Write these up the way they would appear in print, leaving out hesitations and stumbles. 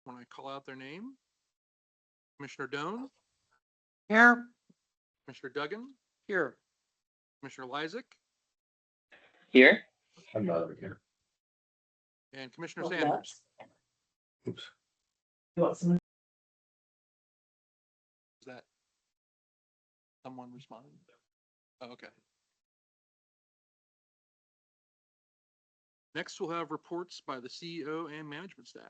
When I call out their name, Commissioner Doan, Here. Commissioner Duggan, Here. Commissioner Lysick, Here. I'm not here. and Commissioner Sanders. Oops. You want some? Is that someone responding? Oh, okay. Next, we'll have reports by the CEO and management staff.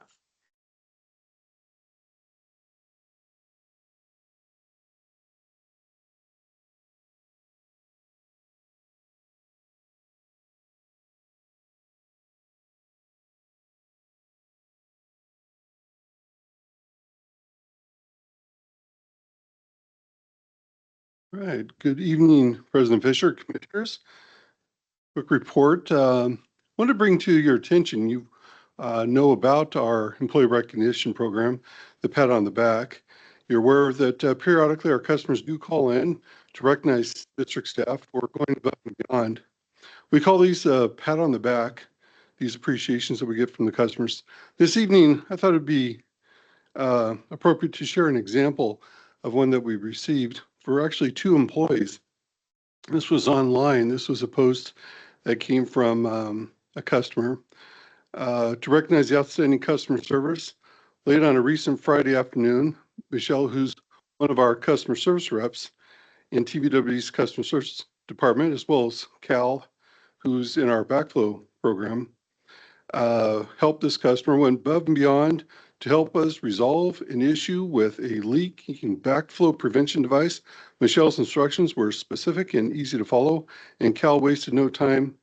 Right. Good evening, President Fisher, commissioners. Quick report. Want to bring to your attention, you know about our employee recognition program, the pat on the back. You're aware that periodically our customers do call in to recognize district staff for going above and beyond. We call these pat on the back, these appreciations that we get from the customers. This evening, I thought it'd be appropriate to share an example of one that we received for actually 2 employees. This was online. This was a post that came from a customer to recognize the outstanding customer service. Late on a recent Friday afternoon, Michelle, who's one of our customer service reps in TVWD's customer service department, as well as Cal, who's in our backflow program, helped this customer, went above and beyond to help us resolve an issue with a leaking backflow prevention device. Michelle's instructions were specific and easy to follow, and Cal wasted no time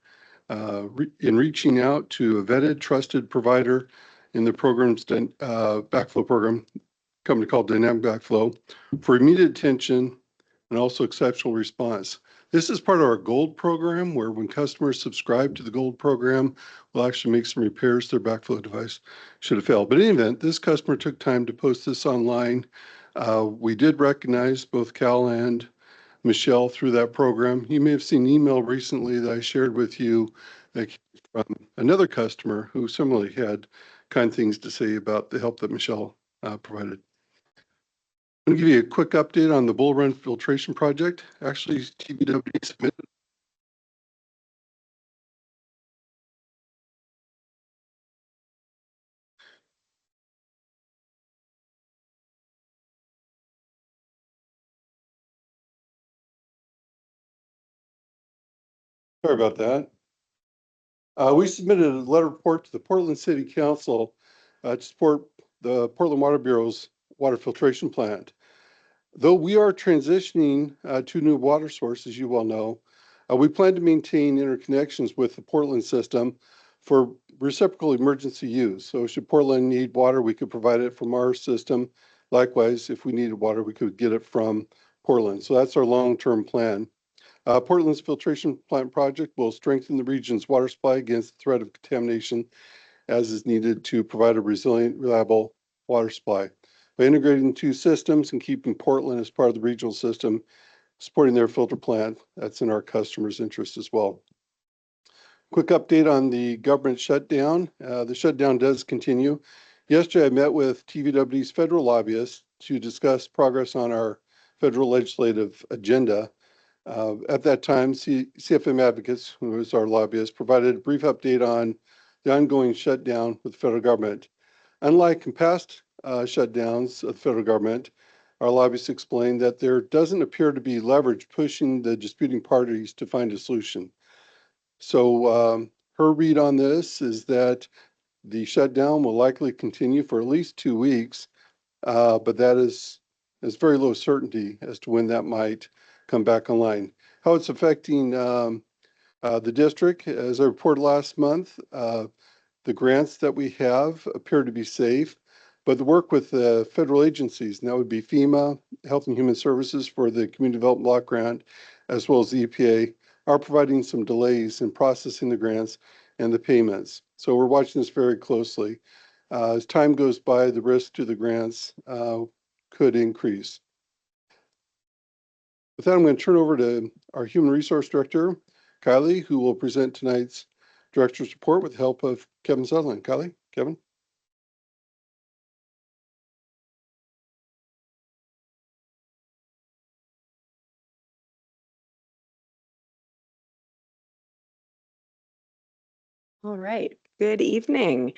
in reaching out to a vetted, trusted provider in the program's backflow program, company called Dynamic Backflow, for immediate attention and also exceptional response. This is part of our Gold program, where when customers subscribe to the Gold program, we'll actually make some repairs to their backflow device should have failed. But in any event, this customer took time to post this online. We did recognize both Cal and Michelle through that program. You may have seen an email recently that I shared with you that came from another customer who similarly had kind things to say about the help that Michelle provided. I'm going to give you a quick update on the Bull Run filtration project. Actually, TVWD submitted. Sorry about that. We submitted a letter report to the Portland City Council to support the Portland Water Bureau's water filtration plant. Though we are transitioning to new water sources, you well know, we plan to maintain interconnections with the Portland system for reciprocal emergency use. So should Portland need water, we could provide it from our system. Likewise, if we needed water, we could get it from Portland. So that's our long-term plan. Portland's filtration plant project will strengthen the region's water supply against the threat of contamination as is needed to provide a resilient, reliable water supply. By integrating 2 systems and keeping Portland as part of the regional system, supporting their filter plant, that's in our customers' interest as well. Quick update on the government shutdown. The shutdown does continue. Yesterday, I met with TVWD's federal lobbyists to discuss progress on our federal legislative agenda. At that time, CFM Advocates, who is our lobbyist, provided a brief update on the ongoing shutdown with the federal government. Unlike in past shutdowns of the federal government, our lobbyists explained that there doesn't appear to be leverage pushing the disputing parties to find a solution. So her read on this is that the shutdown will likely continue for at least 2 weeks, but that is very low certainty as to when that might come back online. How it's affecting the district, as I reported last month, the grants that we have appear to be safe, but the work with the federal agencies, and that would be FEMA, Health and Human Services for the Community Development Block Grant, as well as the EPA, are providing some delays in processing the grants and the payments. So we're watching this very closely. As time goes by, the risk to the grants could increase. With that, I'm going to turn over to our Human Resource Director, Kylie, who will present tonight's Director's Report with the help of Kevin Sutherland. Kylie, Kevin. All right. Good evening.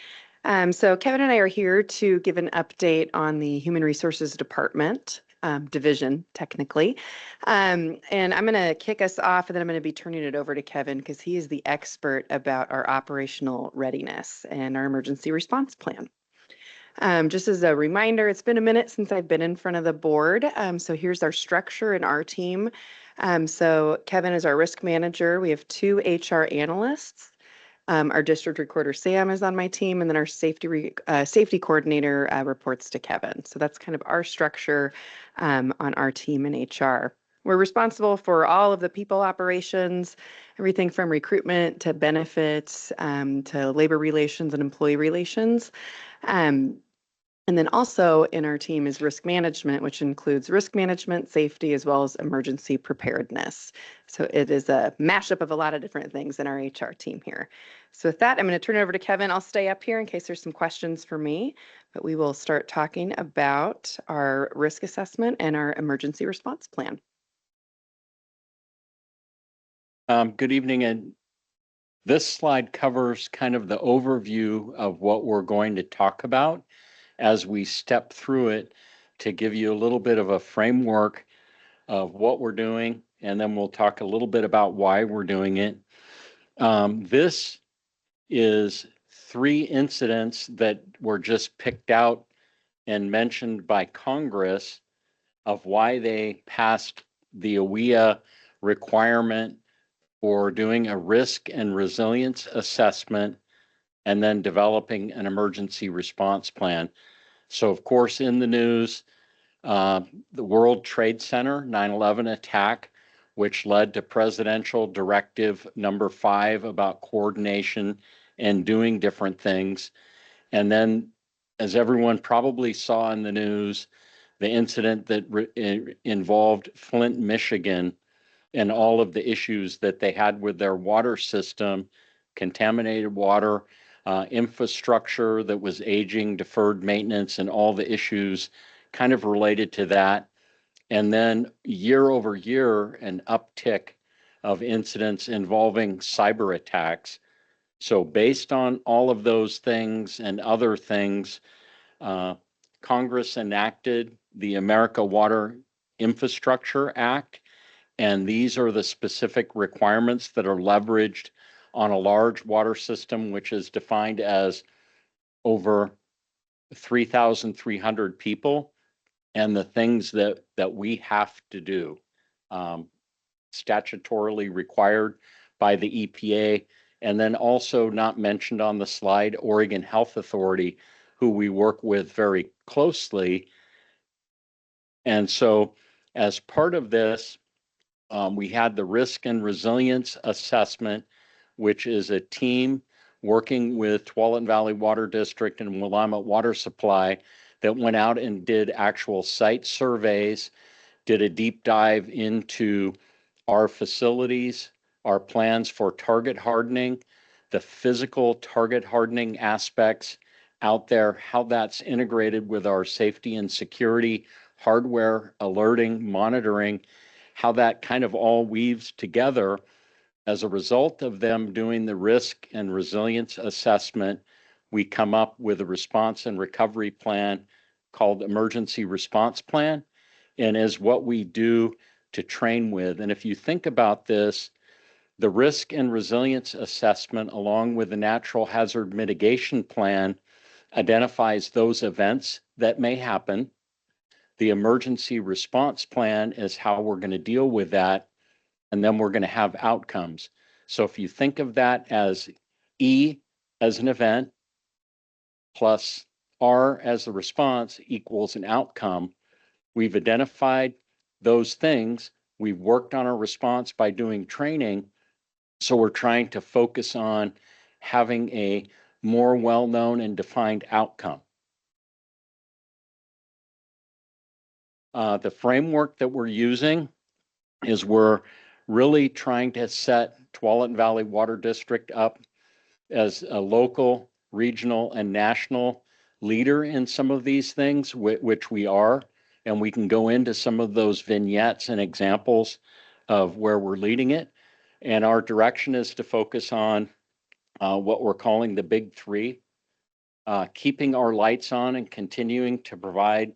So Kevin and I are here to give an update on the Human Resources Department, division, technically. And I'm going to kick us off, and then I'm going to be turning it over to Kevin because he is the expert about our operational readiness and our emergency response plan. Just as a reminder, it's been a minute since I've been in front of the board. So here's our structure and our team. So Kevin is our risk manager. We have 2 HR analysts. Our district recorder, Sam, is on my team, and then our safety coordinator reports to Kevin. So that's kind of our structure on our team in HR. We're responsible for all of the people operations, everything from recruitment to benefits to labor relations and employee relations. And then also in our team is risk management, which includes risk management, safety, as well as emergency preparedness. So it is a mashup of a lot of different things in our HR team here. So with that, I'm going to turn it over to Kevin. I'll stay up here in case there's some questions for me, but we will start talking about our risk assessment and our emergency response plan. Good evening, and this slide covers kind of the overview of what we're going to talk about as we step through it to give you a little bit of a framework of what we're doing, and then we'll talk a little bit about why we're doing it. This is 3 incidents that were just picked out and mentioned by Congress of why they passed the AWEA requirement for doing a risk and resilience assessment and then developing an emergency response plan. So of course, in the news, the World Trade Center 9/11 attack, which led to Presidential Directive number 5 about coordination and doing different things. And then, as everyone probably saw in the news, the incident that involved Flint, Michigan, and all of the issues that they had with their water system, contaminated water, infrastructure that was aging, deferred maintenance, and all the issues kind of related to that. And then year over year, an uptick of incidents involving cyber attacks. So based on all of those things and other things, Congress enacted the America Water Infrastructure Act, and these are the specific requirements that are leveraged on a large water system, which is defined as over 3,300 people, and the things that we have to do, statutorily required by the EPA. And then also not mentioned on the slide, Oregon Health Authority, who we work with very closely. And so as part of this, we had the risk and resilience assessment, which is a team working with Tualatin Valley Water District and Willamette Water Supply that went out and did actual site surveys, did a deep dive into our facilities, our plans for target hardening, the physical target hardening aspects out there, how that's integrated with our safety and security, hardware, alerting, monitoring, how that kind of all weaves together. As a result of them doing the risk and resilience assessment, we come up with a response and recovery plan called Emergency Response Plan, and is what we do to train with. And if you think about this, the risk and resilience assessment, along with the natural hazard mitigation plan, identifies those events that may happen. The emergency response plan is how we're going to deal with that, and then we're going to have outcomes. So if you think of that as E as an event plus R as the response equals an outcome, we've identified those things. We've worked on our response by doing training. So we're trying to focus on having a more well-known and defined outcome. The framework that we're using is we're really trying to set Tualatin Valley Water District up as a local, regional, and national leader in some of these things, which we are. And we can go into some of those vignettes and examples of where we're leading it. And our direction is to focus on what we're calling the big three, keeping our lights on and continuing to provide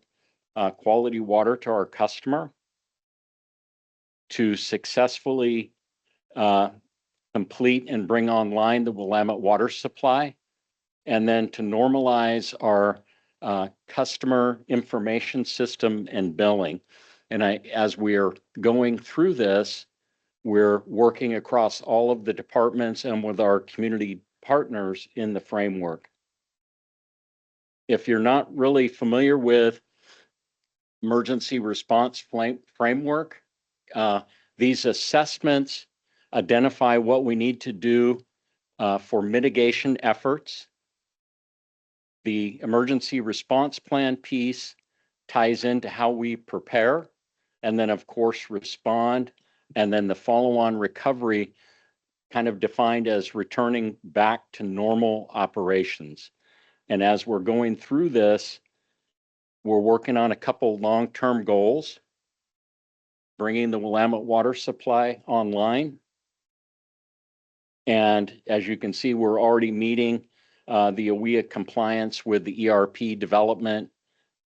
quality water to our customer, to successfully complete and bring online the Willamette water supply, and then to normalize our customer information system and billing. And as we're going through this, we're working across all of the departments and with our community partners in the framework. If you're not really familiar with emergency response framework, these assessments identify what we need to do for mitigation efforts. The emergency response plan piece ties into how we prepare, and then of course respond, and then the follow-on recovery kind of defined as returning back to normal operations. And as we're going through this, we're working on a couple long-term goals, bringing the Willamette water supply online. And as you can see, we're already meeting the AWEA compliance with the ERP development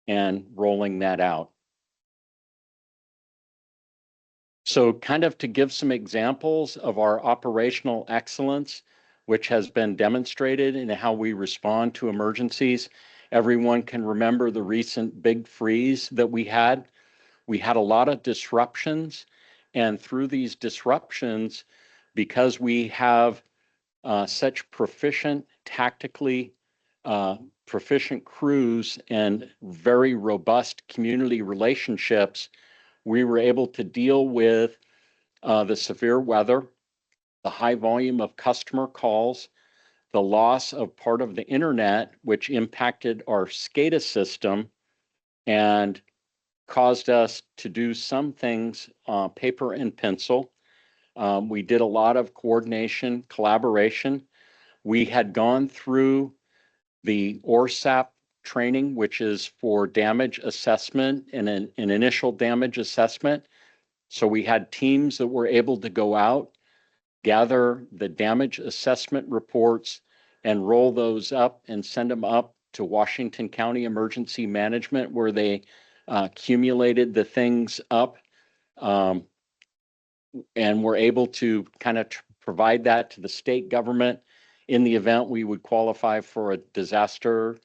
and rolling that out. So kind of to give some examples of our operational excellence, which has been demonstrated in how we respond to emergencies. Everyone can remember the recent big freeze that we had. We had a lot of disruptions, and through these disruptions, because we have such tactically proficient crews and very robust community relationships, we were able to deal with the severe weather, the high volume of customer calls, the loss of part of the internet, which impacted our SCADA system and caused us to do some things paper and pencil. We did a lot of coordination, collaboration. We had gone through the ORSAP training, which is for damage assessment and an initial damage assessment. So we had teams that were able to go out, gather the damage assessment reports, and roll those up and send them up to Washington County Emergency Management, where they accumulated the things up and were able to kind of provide that to the state government. In the event we would qualify for a disaster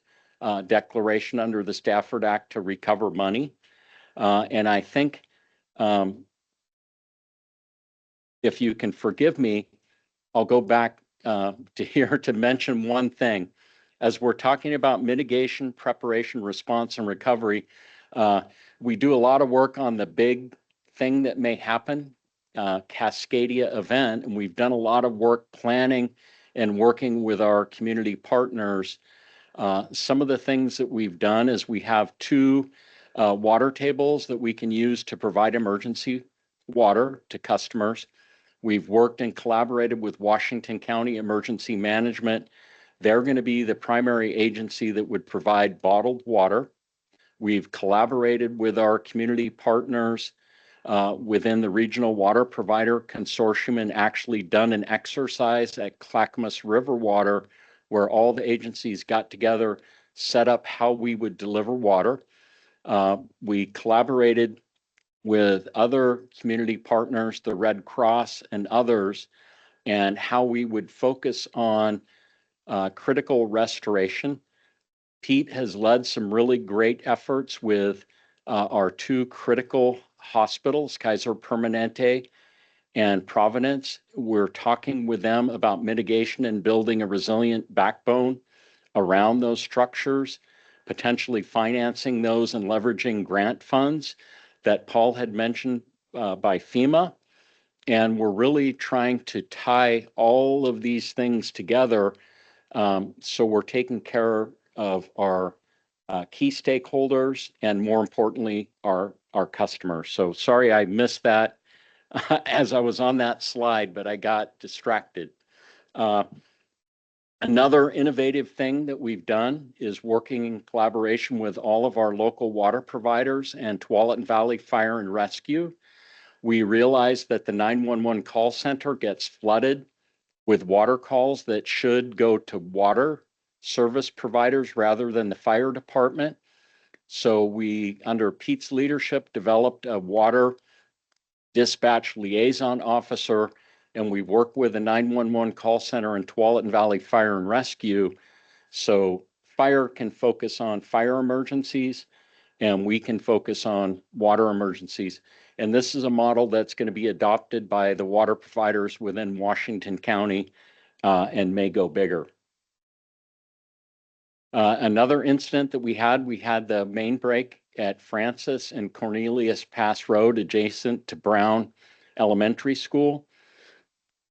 declaration under the Stafford Act to recover money. And I think if you can forgive me, I'll go back to here to mention one thing. As we're talking about mitigation, preparation, response, and recovery, we do a lot of work on the big thing that may happen, Cascadia event, and we've done a lot of work planning and working with our community partners. Some of the things that we've done is we have two water tables that we can use to provide emergency water to customers. We've worked and collaborated with Washington County Emergency Management. They're going to be the primary agency that would provide bottled water. We've collaborated with our community partners within the Regional Water Provider Consortium and actually done an exercise at Clackamas River Water where all the agencies got together, set up how we would deliver water. We collaborated with other community partners, the Red Cross and others, and how we would focus on critical restoration. Pete has led some really great efforts with our two critical hospitals, Kaiser Permanente and Providence. We're talking with them about mitigation and building a resilient backbone around those structures, potentially financing those and leveraging grant funds that Paul had mentioned by FEMA. And we're really trying to tie all of these things together. So we're taking care of our key stakeholders and, more importantly, our customers. So sorry I missed that as I was on that slide, but I got distracted. Another innovative thing that we've done is working in collaboration with all of our local water providers and Tualatin Valley Fire and Rescue. We realized that the 911 call center gets flooded with water calls that should go to water service providers rather than the fire department. So we, under Pete's leadership, developed a water dispatch liaison officer, and we work with a 911 call center in Tualatin Valley Fire and Rescue. So fire can focus on fire emergencies and we can focus on water emergencies. And this is a model that's going to be adopted by the water providers within Washington County and may go bigger. Another incident that we had the main break at Francis and Cornelius Pass Road adjacent to Brown Elementary School.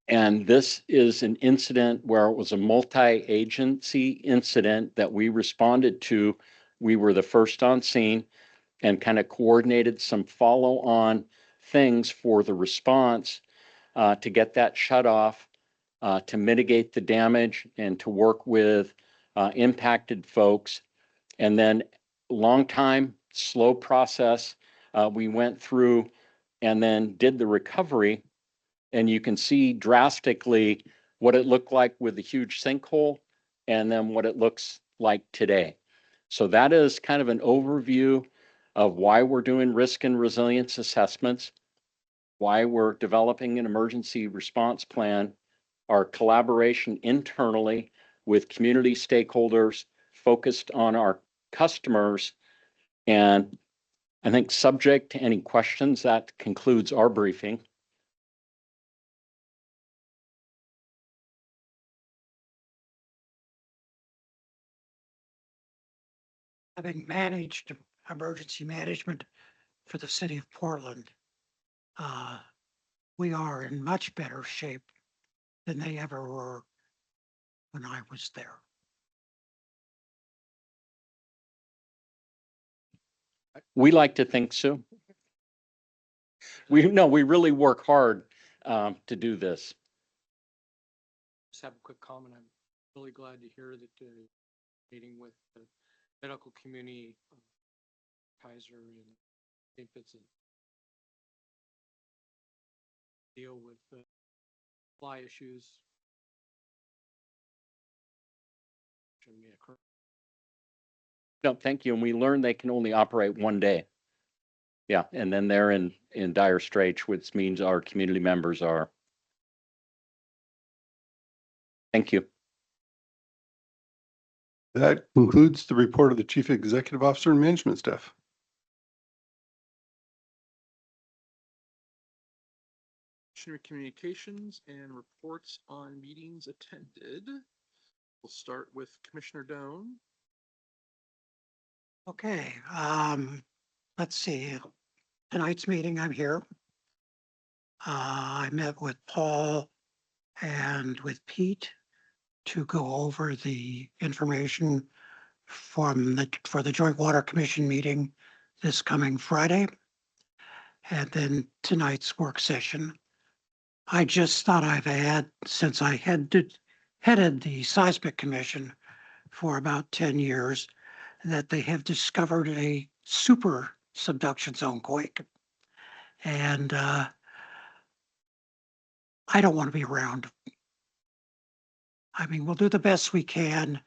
And this is an incident where it was a multi-agency incident that we responded to. We were the first on scene and kind of coordinated some follow-on things for the response to get that shut off, to mitigate the damage and to work with impacted folks. And then long time, slow process. We went through and then did the recovery. And you can see drastically what it looked like with the huge sinkhole and then what it looks like today. So that is kind of an overview of why we're doing risk and resilience assessments, why we're developing an emergency response plan, our collaboration internally with community stakeholders focused on our customers. And I think subject to any questions, that concludes our briefing. Having managed emergency management for the city of Portland, we are in much better shape than they ever were when I was there. We like to think so. We really work hard to do this. Just have a quick comment. I'm really glad to hear that meeting with the medical community, Kaiser and St. Vincent, deal with supply issues. No, thank you. And we learned they can only operate one day. Yeah, and then they're in dire straits, which means our community members are. Thank you. That concludes the report of the Chief Executive Officer and management staff. Commissioner communications and reports on meetings attended. We'll start with Commissioner Doan. Okay, let's see. Tonight's meeting, I'm here. I met with Paul and with Pete to go over the information for the Joint Water Commission meeting this coming Friday. And then tonight's work session. I just thought I'd add, since I headed the Seismic Commission for about 10 years, that they have discovered a super subduction zone quake. And I don't want to be around. I mean, we'll do the best we can,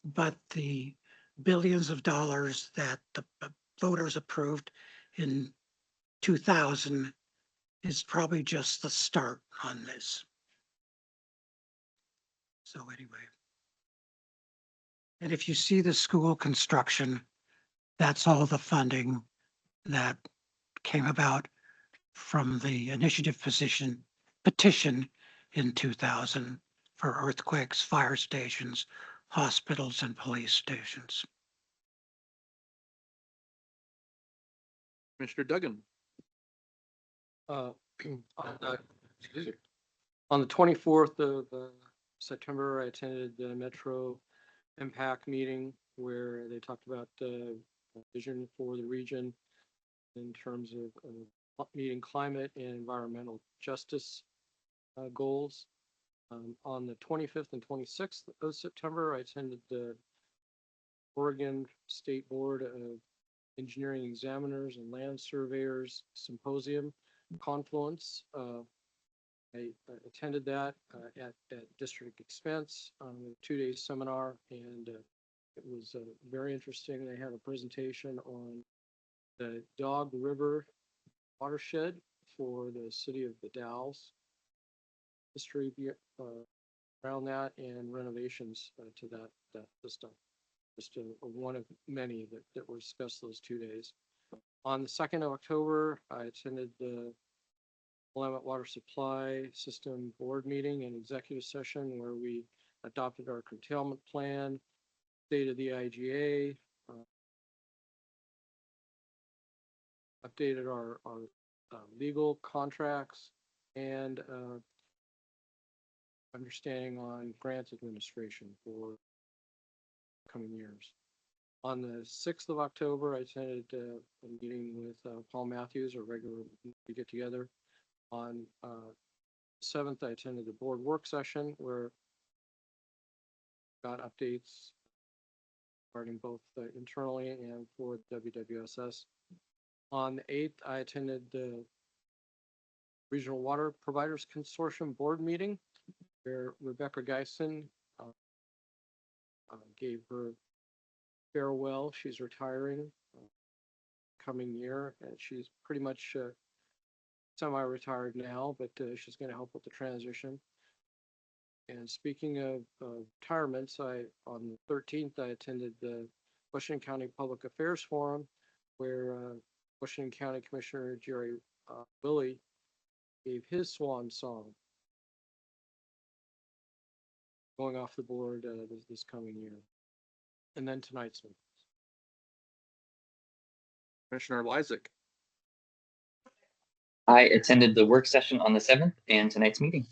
but the billions of dollars that the voters approved in 2000 is probably just the start on this. So anyway. And if you see the school construction, that's all the funding that came about from the initiative petition in 2000 for earthquakes, fire stations, hospitals, and police stations. Commissioner Duggan. On the 24th of September, I attended the Metro Impact meeting where they talked about vision for the region in terms of meeting climate and environmental justice goals. On the 25th and 26th of September, I attended the Oregon State Board of Engineering Examiners and Land Surveyors Symposium Confluence. I attended that at district expense on a 2-day seminar, and it was very interesting. They had a presentation on the Dog River watershed for the city of the Dalles, history around that, and renovations to that system. Just one of many that were discussed those 2 days. On the 2nd of October, I attended the Willamette Water Supply System Board meeting and executive session where we adopted our curtailment plan, state of the IGA, updated our legal contracts, and understanding on grant administration for coming years. On the 6th of October, I attended a meeting with Paul Matthews, a regular get together. On 7th, I attended the board work session where got updates regarding both internally and for WWSS. On the 8th, I attended the Regional Water Providers Consortium board meeting where Rebecca Geisen gave her farewell. She's retiring coming year, and she's pretty much semi-retired now, but she's going to help with the transition. And speaking of retirements, on the 13th, I attended the Washington County Public Affairs Forum, where Washington County Commissioner Jerry Willie gave his swan song, going off the board this coming year. And then tonight's meeting. Commissioner Lysick. I attended the work session on the 7th and tonight's meeting.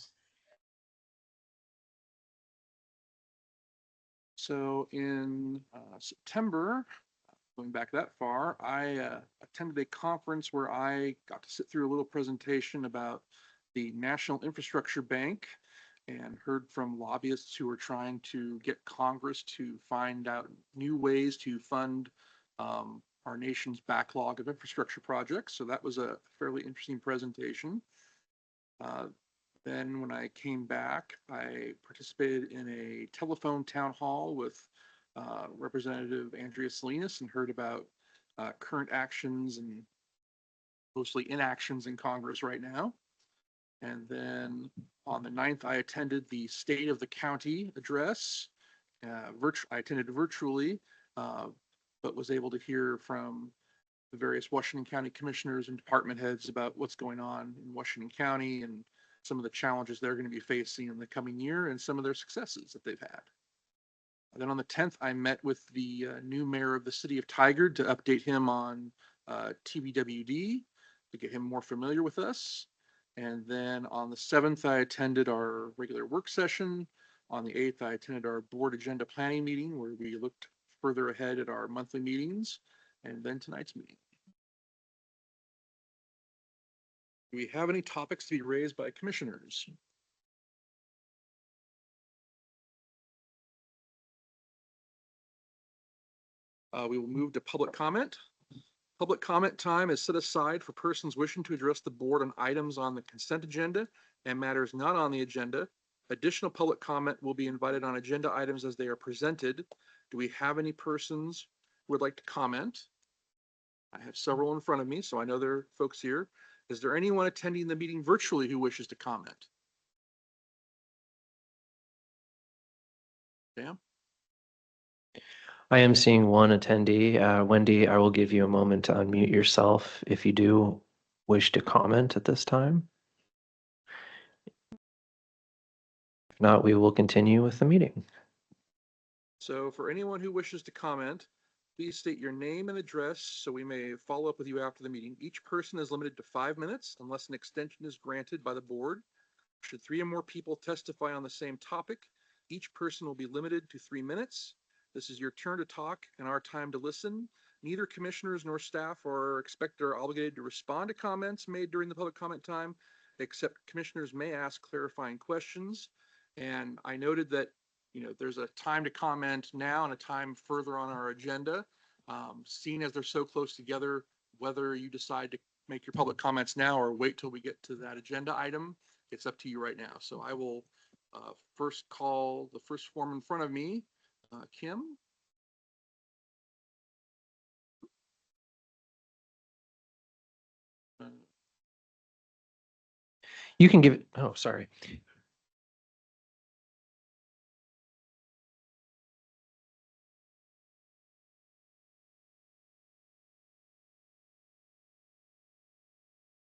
So in September, going back that far, I attended a conference where I got to sit through a little presentation about the National Infrastructure Bank and heard from lobbyists who are trying to get Congress to find out new ways to fund our nation's backlog of infrastructure projects. So that was a fairly interesting presentation. Then when I came back, I participated in a telephone town hall with Representative Andrea Salinas and heard about current actions and mostly inactions in Congress right now. And then on the 9th, I attended the State of the County address. I attended virtually, but was able to hear from the various Washington County commissioners and department heads about what's going on in Washington County and some of the challenges they're going to be facing in the coming year and some of their successes that they've had. Then on the 10th, I met with the new mayor of the city of Tigard to update him on TVWD, to get him more familiar with us. And then on the 7th, I attended our regular work session. On the 8th, I attended our board agenda planning meeting where we looked further ahead at our monthly meetings, and then tonight's meeting. Do we have any topics to be raised by commissioners? We will move to public comment. Public comment time is set aside for persons wishing to address the board on items on the consent agenda and matters not on the agenda. Additional public comment will be invited on agenda items as they are presented. Do we have any persons who would like to comment? I have several in front of me, so I know there are folks here. Is there anyone attending the meeting virtually who wishes to comment? Sam? I am seeing one attendee. Wendy, I will give you a moment to unmute yourself if you do wish to comment at this time. If not, we will continue with the meeting. So for anyone who wishes to comment, please state your name and address so we may follow up with you after the meeting. Each person is limited to 5 minutes unless an extension is granted by the board. Should 3 or more people testify on the same topic, each person will be limited to 3 minutes. This is your turn to talk and our time to listen. Neither commissioners nor staff are expected or obligated to respond to comments made during the public comment time, except commissioners may ask clarifying questions. And I noted that there's a time to comment now and a time further on our agenda. Seeing as they're so close together, whether you decide to make your public comments now or wait till we get to that agenda item it's up to you right now. So I will first call the first form in front of me, Kim. You can give it, oh, sorry.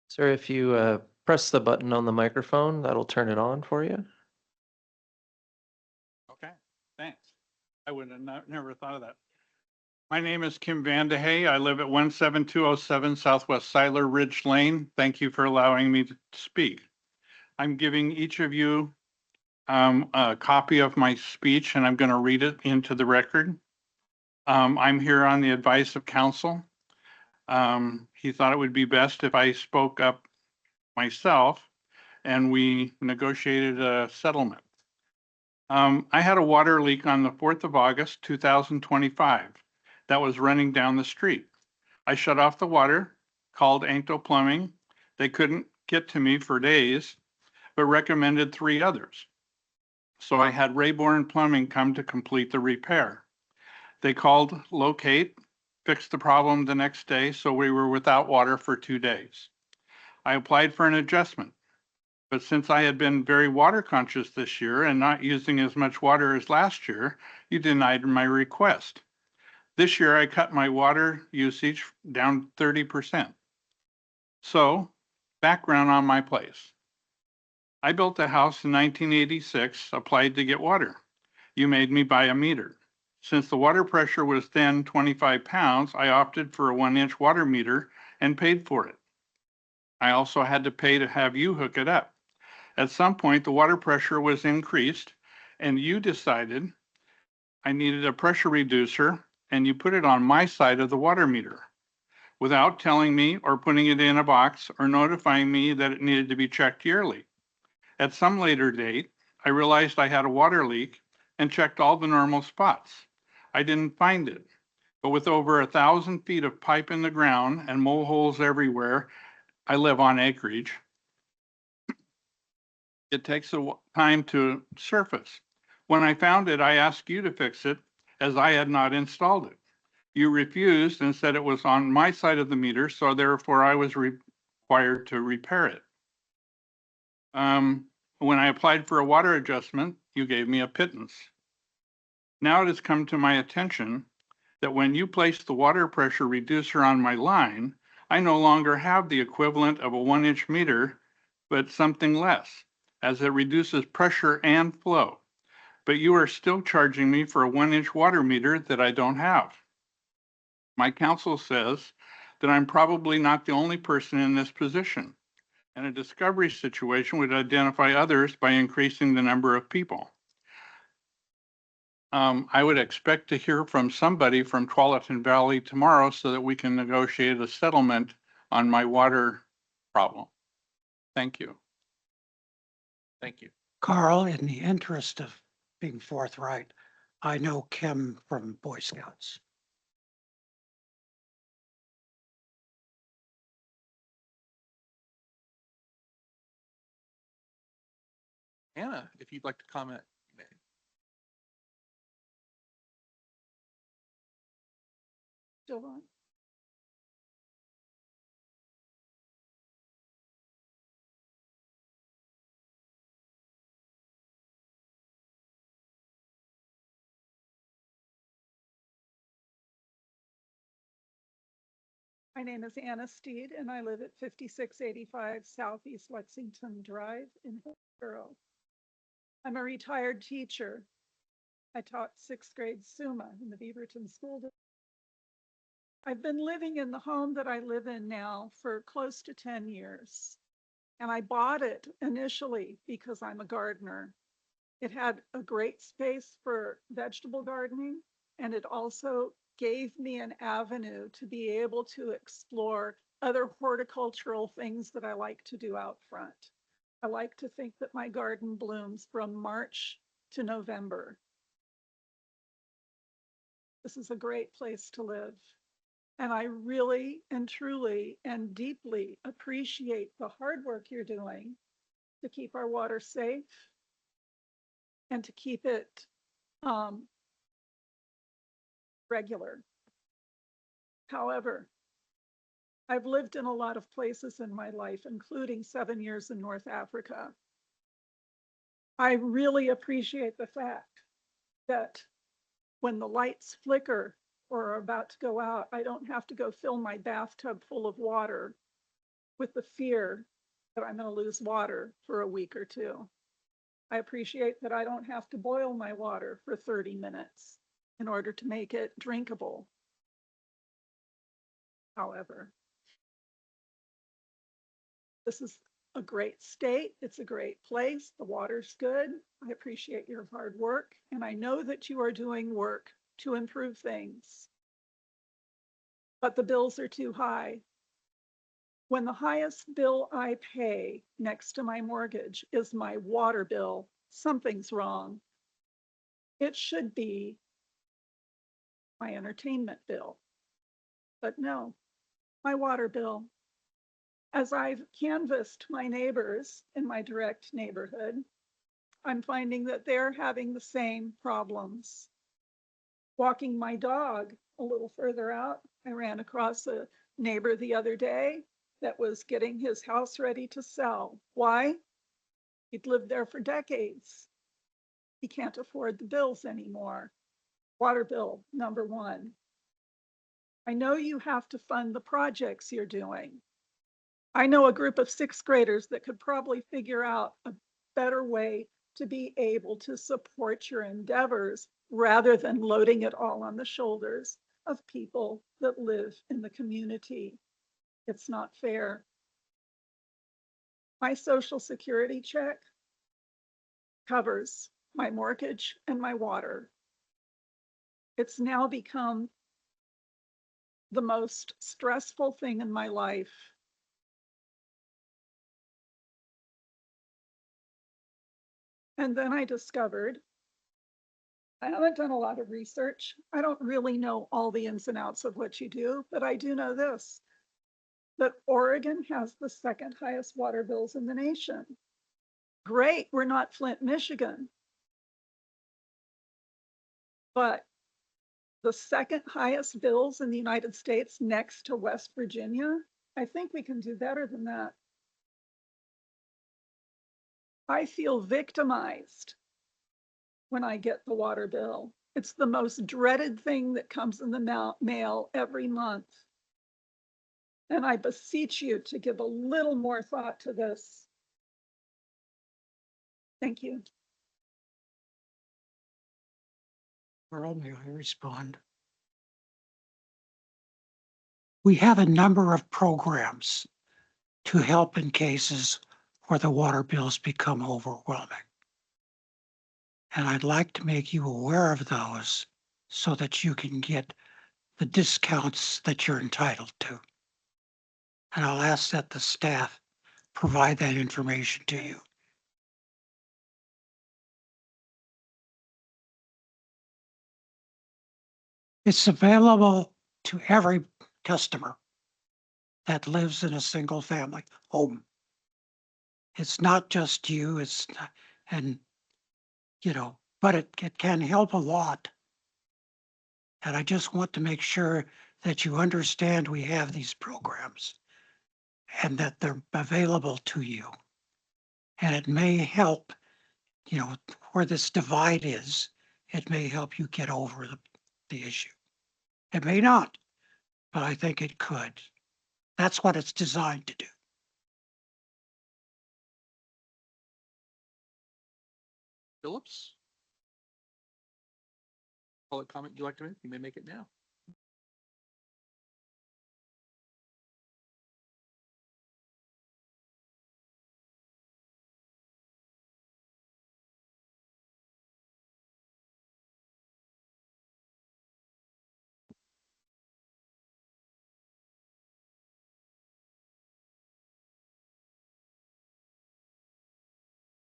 Sir, if you press the button on the microphone, that'll turn it on for you. Okay, thanks. I would have never thought of that. My name is Kim Vandehay. I live at 17207 Southwest Siler Ridge Lane. Thank you for allowing me to speak. I'm giving each of you a copy of my speech, and I'm going to read it into the record. I'm here on the advice of counsel. He thought it would be best if I spoke up myself, and we negotiated a settlement. I had a water leak on the 4th of August, 2025 that was running down the street. I shut off the water, called Ankto Plumbing. They couldn't get to me for days, but recommended 3 others. So I had Rayborn Plumbing come to complete the repair. They called Locate, fixed the problem the next day, so we were without water for 2 days. I applied for an adjustment. But since I had been very water conscious this year and not using as much water as last year, you denied my request. This year, I cut my water usage down 30%. So, background on my place. I built a house in 1986, applied to get water. You made me buy a meter. Since the water pressure was then 25 pounds, I opted for a 1-inch water meter and paid for it. I also had to pay to have you hook it up. At some point, the water pressure was increased, and you decided I needed a pressure reducer, and you put it on my side of the water meter without telling me or putting it in a box or notifying me that it needed to be checked yearly. At some later date, I realized I had a water leak and checked all the normal spots. I didn't find it, but with over 1,000 feet of pipe in the ground and mole holes everywhere, I live on acreage. It takes a time to surface. When I found it, I asked you to fix it as I had not installed it. You refused and said it was on my side of the meter, so therefore I was required to repair it. When I applied for a water adjustment, you gave me a pittance. Now it has come to my attention that when you placed the water pressure reducer on my line, I no longer have the equivalent of a 1-inch meter, but something less, as it reduces pressure and flow. But you are still charging me for a 1-inch water meter that I don't have. My counsel says that I'm probably not the only person in this position, and a discovery situation would identify others by increasing the number of people. I would expect to hear from somebody from Tualatin Valley tomorrow so that we can negotiate a settlement on my water problem. Thank you. Thank you. Carl, in the interest of being forthright, I know Kim from Boy Scouts. Anna, if you'd like to comment, you may. Still on? My name is Anna Steed, and I live at 5685 Southeast Lexington Drive in Hillsborough. I'm a retired teacher. I taught 6th grade SUMA in the Beaverton School District. I've been living in the home that I live in now for close to 10 years. And I bought it initially because I'm a gardener. It had a great space for vegetable gardening, and it also gave me an avenue to be able to explore other horticultural things that I like to do out front. I like to think that my garden blooms from March to November. This is a great place to live. And I really and truly and deeply appreciate the hard work you're doing to keep our water safe and to keep it regular. However, I've lived in a lot of places in my life, including 7 years in North Africa. I really appreciate the fact that when the lights flicker or are about to go out, I don't have to go fill my bathtub full of water with the fear that I'm going to lose water for a week or two. I appreciate that I don't have to boil my water for 30 minutes in order to make it drinkable. However, this is a great state. It's a great place. The water's good. I appreciate your hard work, and I know that you are doing work to improve things. But the bills are too high. When the highest bill I pay next to my mortgage is my water bill, something's wrong. It should be my entertainment bill. But no, my water bill. As I've canvassed my neighbors in my direct neighborhood, I'm finding that they're having the same problems. Walking my dog a little further out, I ran across a neighbor the other day that was getting his house ready to sell. Why? He'd lived there for decades. He can't afford the bills anymore. Water bill, number one. I know you have to fund the projects you're doing. I know a group of 6th graders that could probably figure out a better way to be able to support your endeavors rather than loading it all on the shoulders of people that live in the community. It's not fair. My Social Security check covers my mortgage and my water. It's now become the most stressful thing in my life. And then I discovered, I haven't done a lot of research. I don't really know all the ins and outs of what you do, but I do know this, that Oregon has the 2nd highest water bills in the nation. Great, we're not Flint, Michigan. But the 2nd highest bills in the United States next to West Virginia, I think we can do better than that. I feel victimized when I get the water bill. It's the most dreaded thing that comes in the mail every month. And I beseech you to give a little more thought to this. Thank you. Earl, may I respond? We have a number of programs to help in cases where the water bills become overwhelming. And I'd like to make you aware of those so that you can get the discounts that you're entitled to. And I'll ask that the staff provide that information to you. It's available to every customer that lives in a single family home. It's not just you, and but it can help a lot. And I just want to make sure that you understand we have these programs and that they're available to you. And it may help, where this divide is, it may help you get over the issue. It may not, but I think it could. That's what it's designed to do. Phillips? Public comment you'd like to make? You may make it now.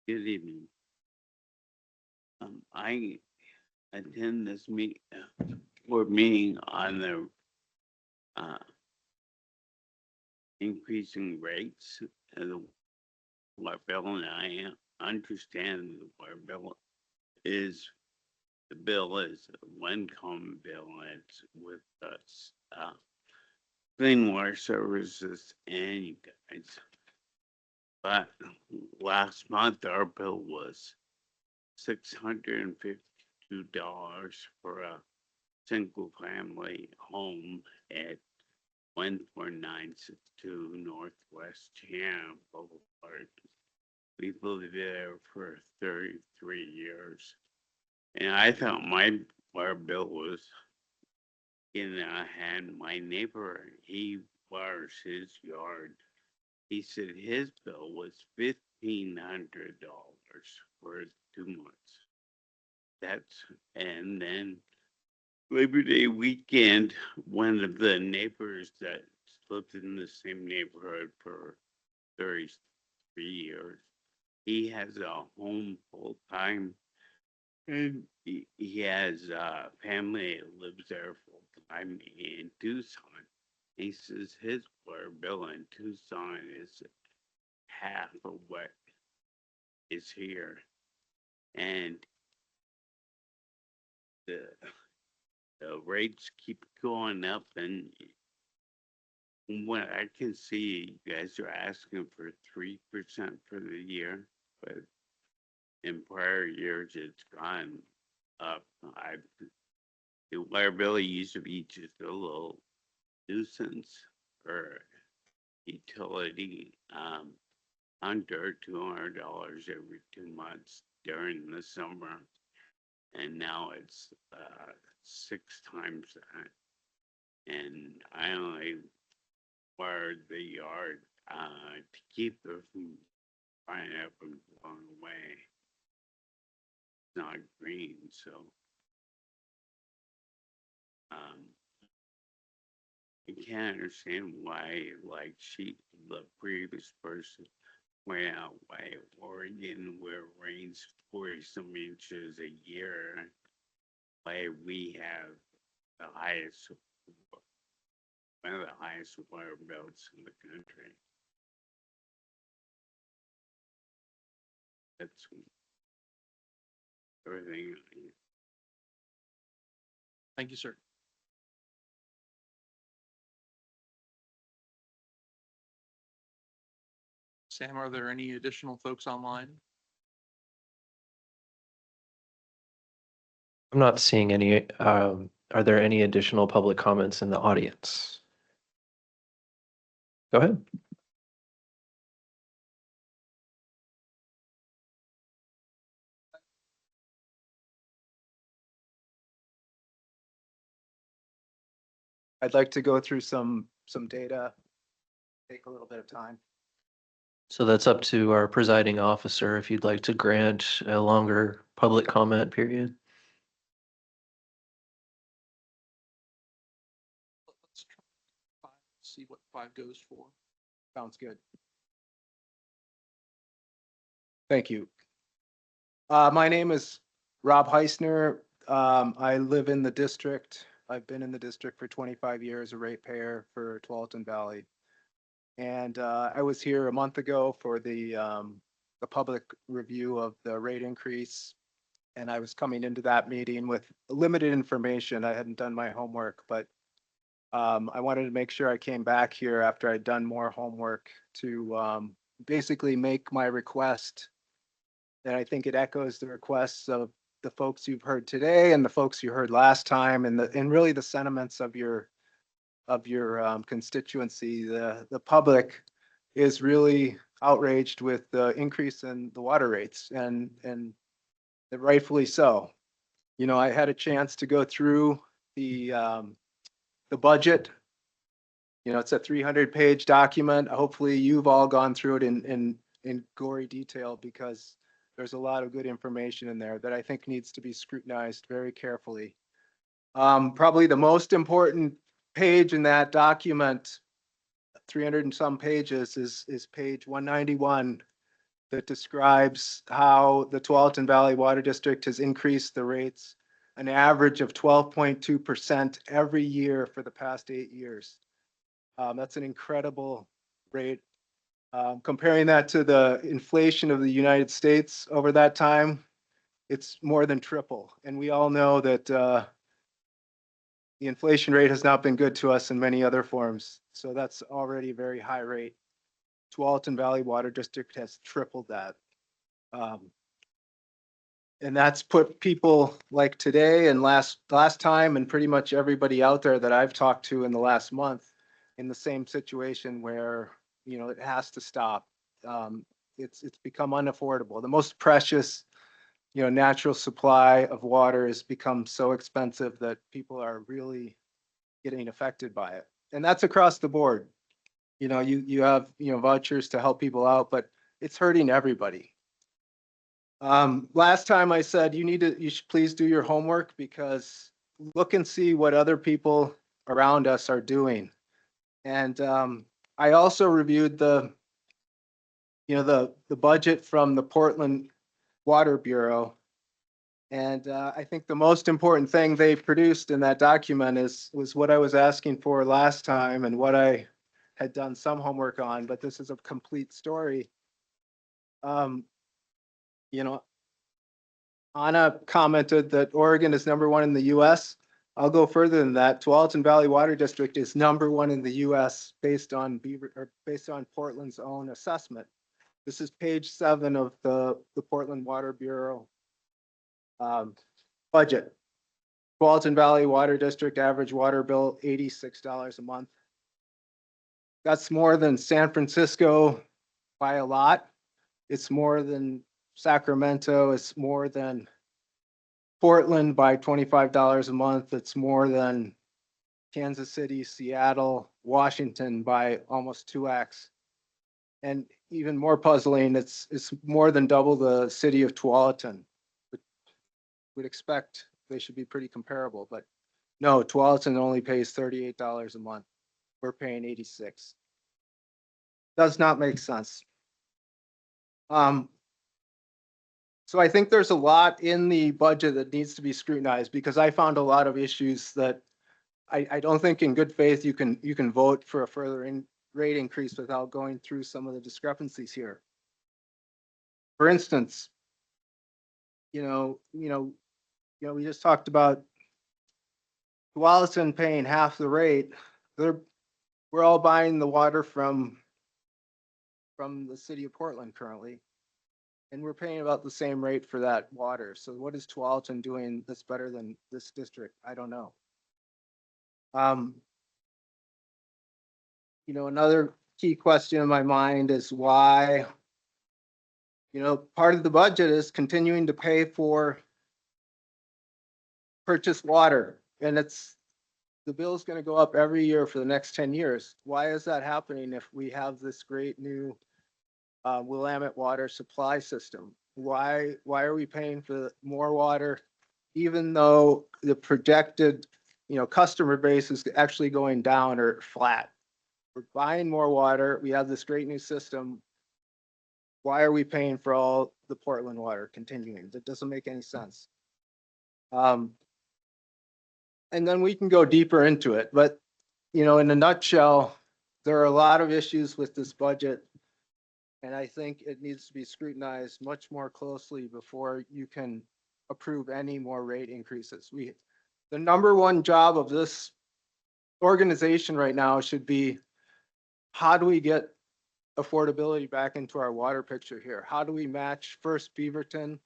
Good evening. I attend this board meeting on the increasing rates of the water bill, and I understand the water bill is, the bill is one common bill, and it's with us, clean water services and you guys. But last month our bill was $652 for a single family home at 14962 Northwest Chan Boulevard. We lived there for 33 years. And I thought my water bill was in hand. My neighbor, he waters his yard. He said his bill was $1,500 for 2 months. That's, and then Labor Day weekend, one of the neighbors that lived in the same neighborhood for 33 years, he has a home full time, and he has a family that lives there full time in Tucson. He says his water bill in Tucson is half of what is here, and the the rates keep going up, and from what I can see, you guys are asking for 3% for the year, but in prior years it's gone up. The water bill used to be just a little nuisance or utility, under $200 every 2 months during the summer, and now it's 6 times that. And I only wired the yard to keep it from frying up and blowing away. It's not green, so I can't understand why, like the previous person pointed out, why Oregon, where it rains 40 some inches a year, why we have the highest, one of the highest water bills in the country. That's everything. Thank you, sir. Sam, are there any additional folks online? I'm not seeing any. Are there any additional public comments in the audience? Go ahead. I'd like to go through some data, take a little bit of time. So that's up to our presiding officer if you'd like to grant a longer public comment period. Let's try 5, see what 5 goes for. Sounds good. Thank you. My name is Rob Heisner. I live in the district. I've been in the district for 25 years, a ratepayer for Tualatin Valley. And I was here a month ago for the public review of the rate increase. And I was coming into that meeting with limited information. I hadn't done my homework, but I wanted to make sure I came back here after I'd done more homework to basically make my request. And I think it echoes the requests of the folks you've heard today and the folks you heard last time, and really the sentiments of your constituency. The public is really outraged with the increase in the water rates, and rightfully so. You know, I had a chance to go through the budget. You know, it's a 300-page document. Hopefully you've all gone through it in gory detail, because there's a lot of good information in there that I think needs to be scrutinized very carefully. Probably the most important page in that document, 300 and some pages, is page 191, that describes how the Tualatin Valley Water District has increased the rates an average of 12.2% every year for the past 8 years. That's an incredible rate Comparing that to the inflation of the United States over that time, it's more than triple. And we all know that the inflation rate has not been good to us in many other forms. So that's already a very high rate. Tualatin Valley Water District has tripled that. And that's put people like today and last time and pretty much everybody out there that I've talked to in the last month in the same situation where, you know, it has to stop. It's become unaffordable. The most precious, you know, natural supply of water has become so expensive that people are really getting affected by it. And that's across the board. You know, you have, you know, vouchers to help people out, but it's hurting everybody. Last time I said you should please do your homework, because look and see what other people around us are doing. And I also reviewed the budget from the Portland Water Bureau. And I think the most important thing they produced in that document was what I was asking for last time and what I had done some homework on, but this is a complete story. You know, Anna commented that Oregon is #1 in the US. I'll go further than that. Tualatin Valley Water District is #1 in the US based on Portland's own assessment. This is page 7 of the Portland Water Bureau budget. Tualatin Valley Water District average water bill $86 a month. That's more than San Francisco by a lot. It's more than Sacramento. It's more than Portland by $25 a month. It's more than Kansas City, Seattle, Washington by almost 2x. And even more puzzling, it's more than double the city of Tualatin. Would expect they should be pretty comparable, but no, Tualatin only pays $38 a month. We're paying 86. Does not make sense. So I think there's a lot in the budget that needs to be scrutinized, because I found a lot of issues that I don't think in good faith you can vote for a further rate increase without going through some of the discrepancies here. For instance, we just talked about Tualatin paying half the rate. We're all buying the water from the city of Portland currently, and we're paying about the same rate for that water. So what is Tualatin doing that's better than this district? I don't know. Another key question in my mind is why, part of the budget is continuing to pay for purchased water, and the bill is going to go up every year for the next 10 years. Why is that happening if we have this great new Willamette water supply system? Why are we paying for more water, even though the projected, customer base is actually going down or flat? We're buying more water. We have this great new system. Why are we paying for all the Portland water continuing? That doesn't make any sense. And then we can go deeper into it. But, in a nutshell, there are a lot of issues with this budget. And I think it needs to be scrutinized much more closely before you can approve any more rate increases. The #1 job of this organization right now should be, how do we get affordability back into our water picture here? How do we match first Beaverton,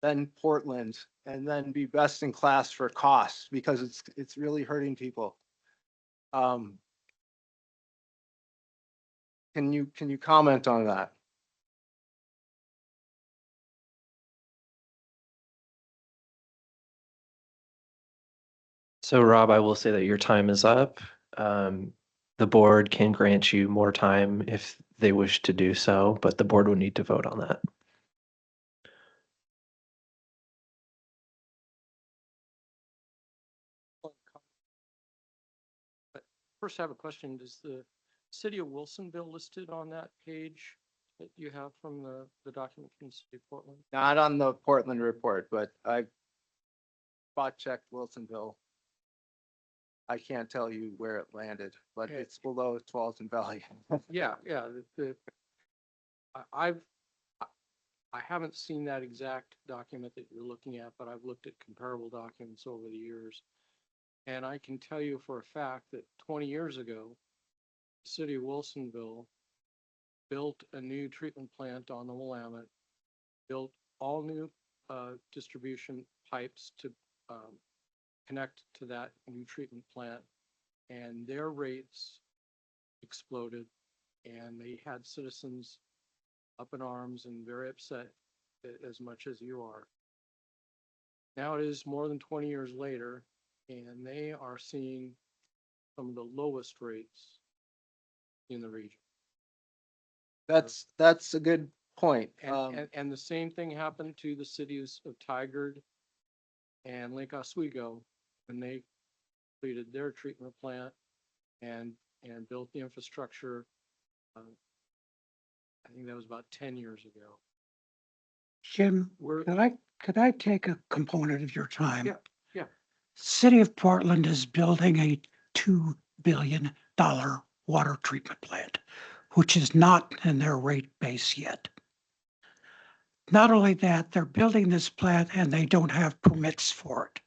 then Portland, and then be best in class for costs, because it's really hurting people. Can you comment on that? So Rob, I will say that your time is up. The board can grant you more time if they wish to do so, but the board would need to vote on that. First, I have a question. Is the city of Wilsonville listed on that page that you have from the document from the city of Portland? Not on the Portland report, but I spot checked Wilsonville. I can't tell you where it landed, but Okay. it's below Tualatin Valley. Yeah, I've, I haven't seen that exact document that you're looking at, but I've looked at comparable documents over the years. And I can tell you for a fact that 20 years ago, the city of Wilsonville built a new treatment plant on the Willamette, built all new distribution pipes to connect to that new treatment plant, and their rates exploded, and they had citizens up in arms and very upset as much as you are. Now it is more than 20 years later, and they are seeing some of the lowest rates in the region. That's a good point. And the same thing happened to the cities of Tigard and Lake Oswego when they completed their treatment plant and built the infrastructure. I think that was about 10 years ago. Jim, We're, could I take a component of your time? yeah, yeah. City of Portland is building a $2 billion water treatment plant, which is not in their rate base yet. Not only that, they're building this plant and they don't have permits for it.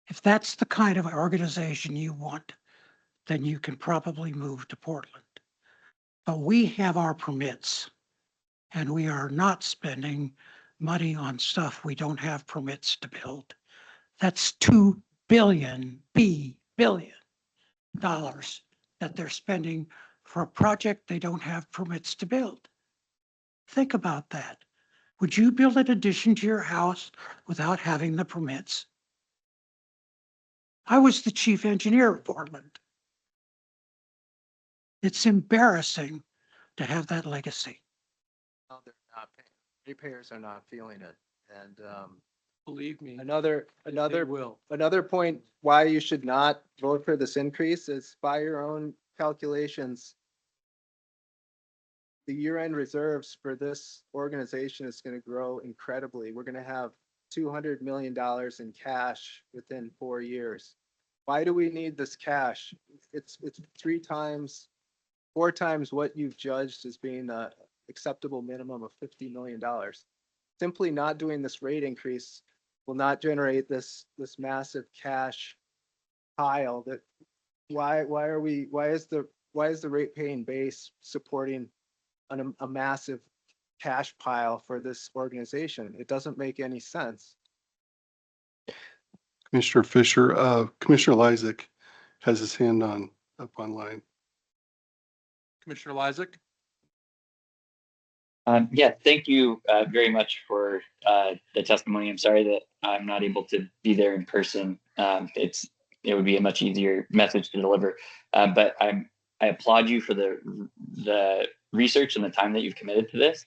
If that's the kind of organization you want, then you can probably move to Portland. But we have our permits and we are not spending money on stuff we don't have permits to build. That's $2 billion that they're spending for a project they don't have permits to build. Think about that. Would you build an addition to your house without having the permits? I was the chief engineer of Portland. It's embarrassing to have that legacy. No, they're not paying. Ratepayers are not feeling it. And Believe me, another will. point why you should not vote for this increase is by your own calculations. The year-end reserves for this organization is going to grow incredibly. We're going to have $200 million in cash within 4 years. Why do we need this cash? It's 4 times what you've judged as being the acceptable minimum of $50 million. Simply not doing this rate increase will not generate this massive cash pile. That why is the rate paying base supporting a massive cash pile for this organization? It doesn't make any sense. Commissioner Fisher, Commissioner Lysick has his hand up online. Commissioner Lysick? Yeah, thank you very much for the testimony. I'm sorry that I'm not able to be there in person. It would be a much easier message to deliver. But I applaud you for the research and the time that you've committed to this.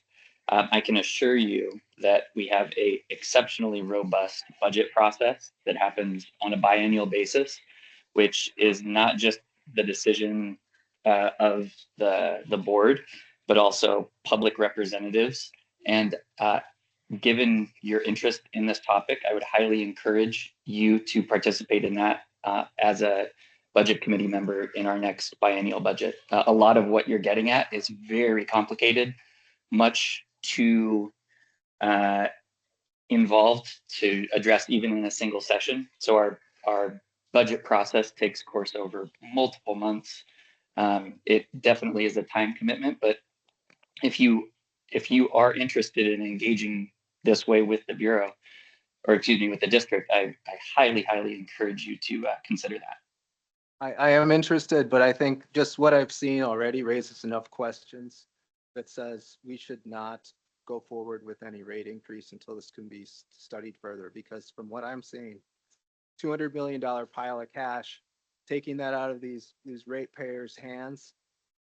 I can assure you that we have a exceptionally robust budget process that happens on a biennial basis, which is not just the decision of the board, but also public representatives. And given your interest in this topic, I would highly encourage you to participate in that as a budget committee member in our next biennial budget. A lot of what you're getting at is very complicated, much too involved to address even in a single session. So our budget process takes course over multiple months. It definitely is a time commitment, but if you are interested in engaging this way with the Bureau, or excuse me, with the district, I highly encourage you to consider that. I am interested, but I think just what I've seen already raises enough questions that says we should not go forward with any rate increase until this can be studied further, because from what I'm seeing, $200 million pile of cash, taking that out of these ratepayers' hands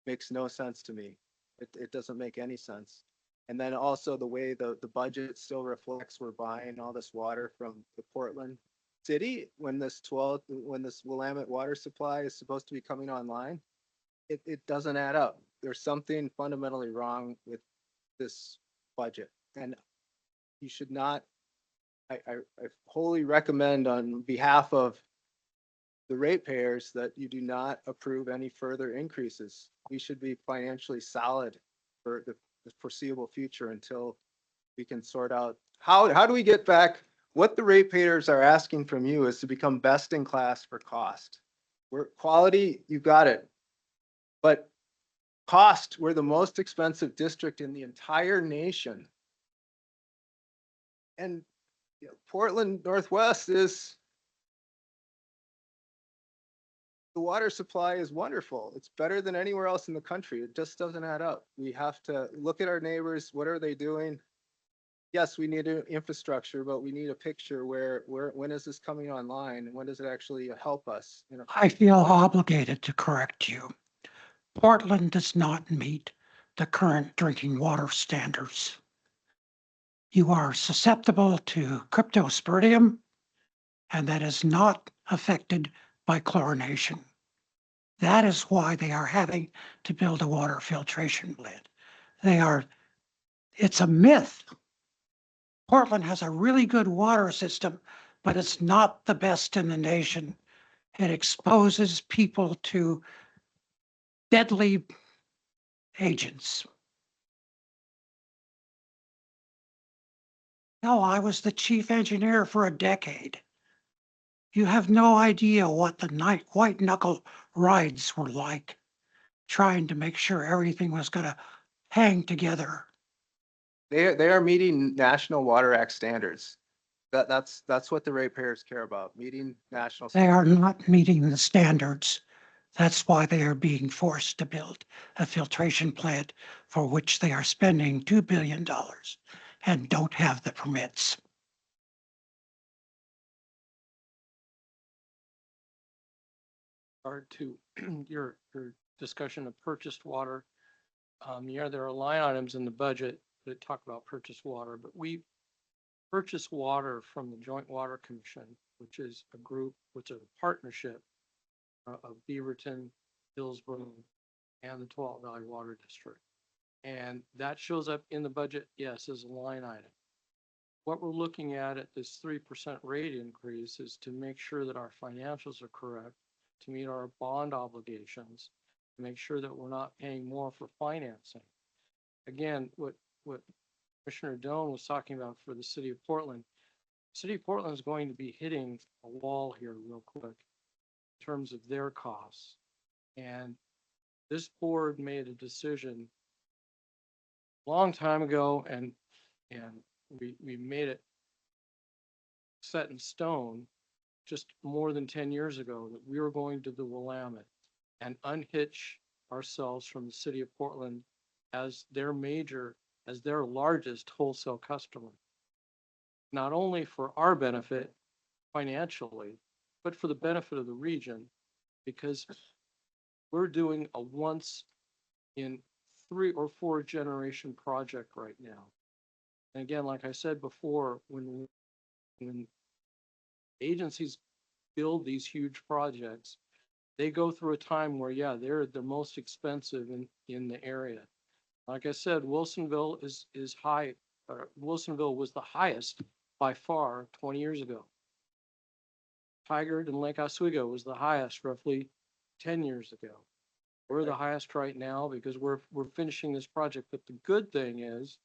makes no sense to me. It doesn't make any sense. And then also the way the budget still reflects we're buying all this water from the Portland city when this Willamette water supply is supposed to be coming online. It doesn't add up. There's something fundamentally wrong with this budget, and you should not. I wholly recommend on behalf of the ratepayers that you do not approve any further increases. We should be financially solid for the foreseeable future until we can sort out, how do we get back? What the ratepayers are asking from you is to become best in class for cost. We're quality, you got it. But cost, we're the most expensive district in the entire nation. And you know, Portland Northwest is, the water supply is wonderful. It's better than anywhere else in the country. It just doesn't add up. We have to look at our neighbors. What are they doing? Yes, we need an infrastructure, but we need a picture where, when is this coming online? And when does it actually help us? You know, I feel obligated to correct you. Portland does not meet the current drinking water standards. You are susceptible to cryptosporidium, and that is not affected by chlorination. That is why they are having to build a water filtration plant. It's a myth. Portland has a really good water system, but it's not the best in the nation. It exposes people to deadly agents. No, I was the chief engineer for a decade. You have no idea what the white knuckle rides were like, trying to make sure everything was going to hang together. they are meeting National Water Act standards. That's what the ratepayers care about, meeting national. They are not meeting the standards. That's why they are being forced to build a filtration plant for which they are spending $2 billion and don't have the permits. Regard to your discussion of purchased water. Yeah, there are line items in the budget that talk about purchased water, but we purchase water from the Joint Water Commission, which is a group, which is a partnership of Beaverton, Hillsborough, and the Tualatin Valley Water District. And that shows up in the budget, yes, as a line item. What we're looking at this 3% rate increase is to make sure that our financials are correct, to meet our bond obligations, to make sure that we're not paying more for financing. Again, what Commissioner Doan was talking about for the city of Portland, city of Portland is going to be hitting a wall here real quick in terms of their costs. And this board made a decision a long time ago, and we made it set in stone just more than 10 years ago that we were going to the Willamette and unhitch ourselves from the city of Portland as their largest wholesale customer. Not only for our benefit financially, but for the benefit of the region, because we're doing a once in 3 or 4 generation project right now. And again, like I said before, when agencies build these huge projects, they go through a time where, yeah, they're the most expensive in the area. Like I said, Wilsonville is high. Wilsonville was the highest by far 20 years ago. Tigard and Lake Oswego was the highest roughly 10 years ago. We're the highest right now because we're finishing this project. But the good thing is,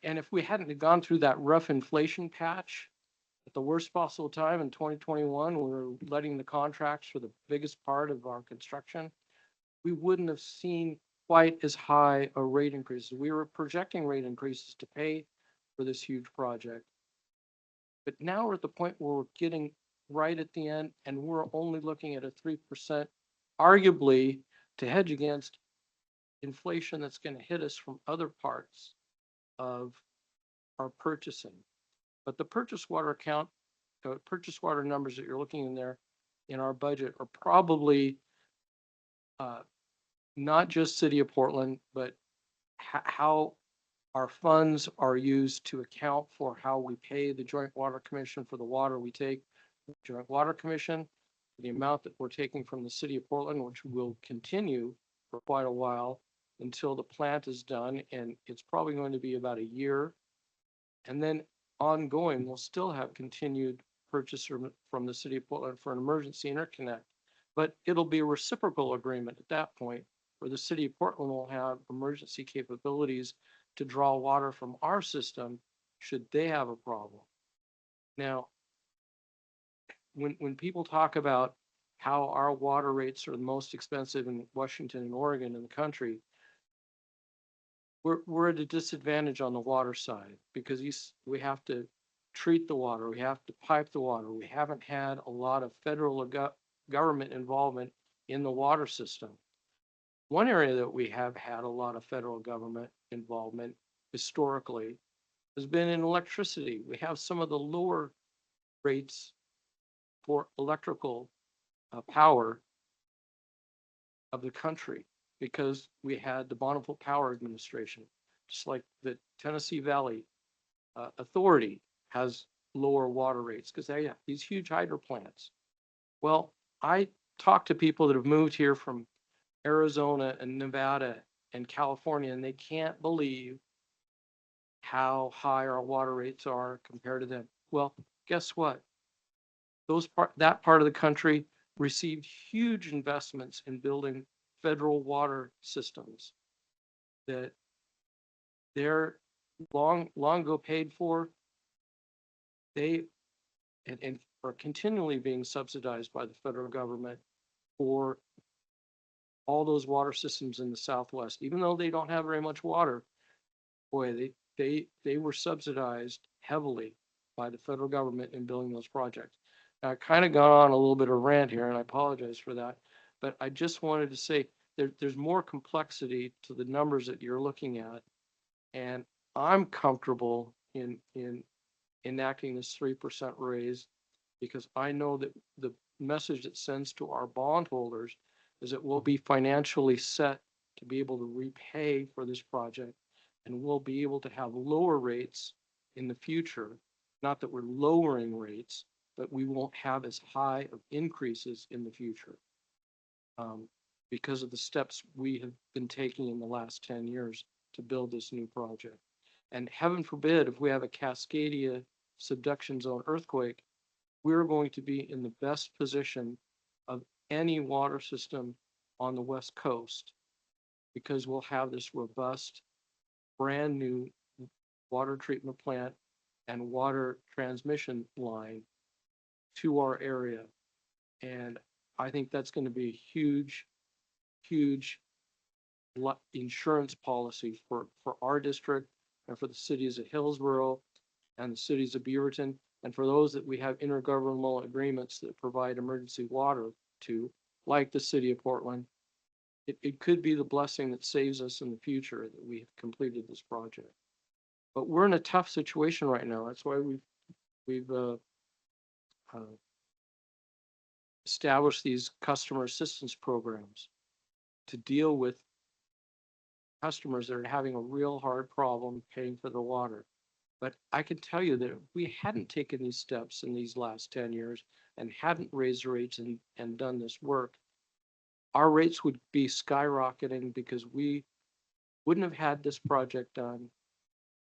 and if we hadn't gone through that rough inflation patch at the worst possible time in 2021, we were letting the contracts for the biggest part of our construction, we wouldn't have seen quite as high a rate increase. We were projecting rate increases to pay for this huge project. But now we're at the point where we're getting right at the end and we're only looking at a 3%, arguably to hedge against inflation that's going to hit us from other parts of our purchasing. But the purchase water account, the purchase water numbers that you're looking in there in our budget are probably not just City of Portland, but how our funds are used to account for how we pay the Joint Water Commission for the water we take. Joint Water Commission, the amount that we're taking from the City of Portland, which will continue for quite a while until the plant is done, and it's probably going to be about a year. And then ongoing, we'll still have continued purchase from the City of Portland for an emergency interconnect, but it'll be a reciprocal agreement at that point where the city of Portland will have emergency capabilities to draw water from our system should they have a problem. Now, when people talk about how our water rates are the most expensive in Washington and Oregon in the country, we're at a disadvantage on the water side because we have to treat the water, we have to pipe the water. We haven't had a lot of federal government involvement in the water system. One area that we have had a lot of federal government involvement historically has been in electricity. We have some of the lower rates for electrical power of the country because we had the Bonneville Power Administration, just like the Tennessee Valley Authority has lower water rates because they have these huge hydro plants. Well, I talk to people that have moved here from Arizona and Nevada and California, and they can't believe how high our water rates are compared to them. Well, guess what? That part of the country received huge investments in building federal water systems that they're long ago paid for. They and are continually being subsidized by the federal government for all those water systems in the Southwest. Even though they don't have very much water, boy, they were subsidized heavily by the federal government in building those projects. Now, I kind of got on a little bit of rant here, and I apologize for that, but I just wanted to say there's more complexity to the numbers that you're looking at, and I'm comfortable in enacting this 3% raise because I know that the message it sends to our bondholders is that we'll be financially set to be able to repay for this project, and we'll be able to have lower rates in the future. Not that we're lowering rates, but we won't have as high of increases in the future because of the steps we have been taking in the last 10 years to build this new project. And heaven forbid, if we have a Cascadia subduction zone earthquake, we're going to be in the best position of any water system on the West Coast because we'll have this robust, brand new water treatment plant and water transmission line to our area. And I think that's going to be a huge, huge insurance policy for our district and for the cities of Hillsborough and the cities of Beaverton. And for those that we have intergovernmental agreements that provide emergency water to, like the city of Portland, it could be the blessing that saves us in the future that we have completed this project. But we're in a tough situation right now. That's why we've established these customer assistance programs to deal with customers that are having a real hard problem paying for the water. But I can tell you that if we hadn't taken these steps in these last 10 years and hadn't raised rates and done this work, our rates would be skyrocketing because we wouldn't have had this project done,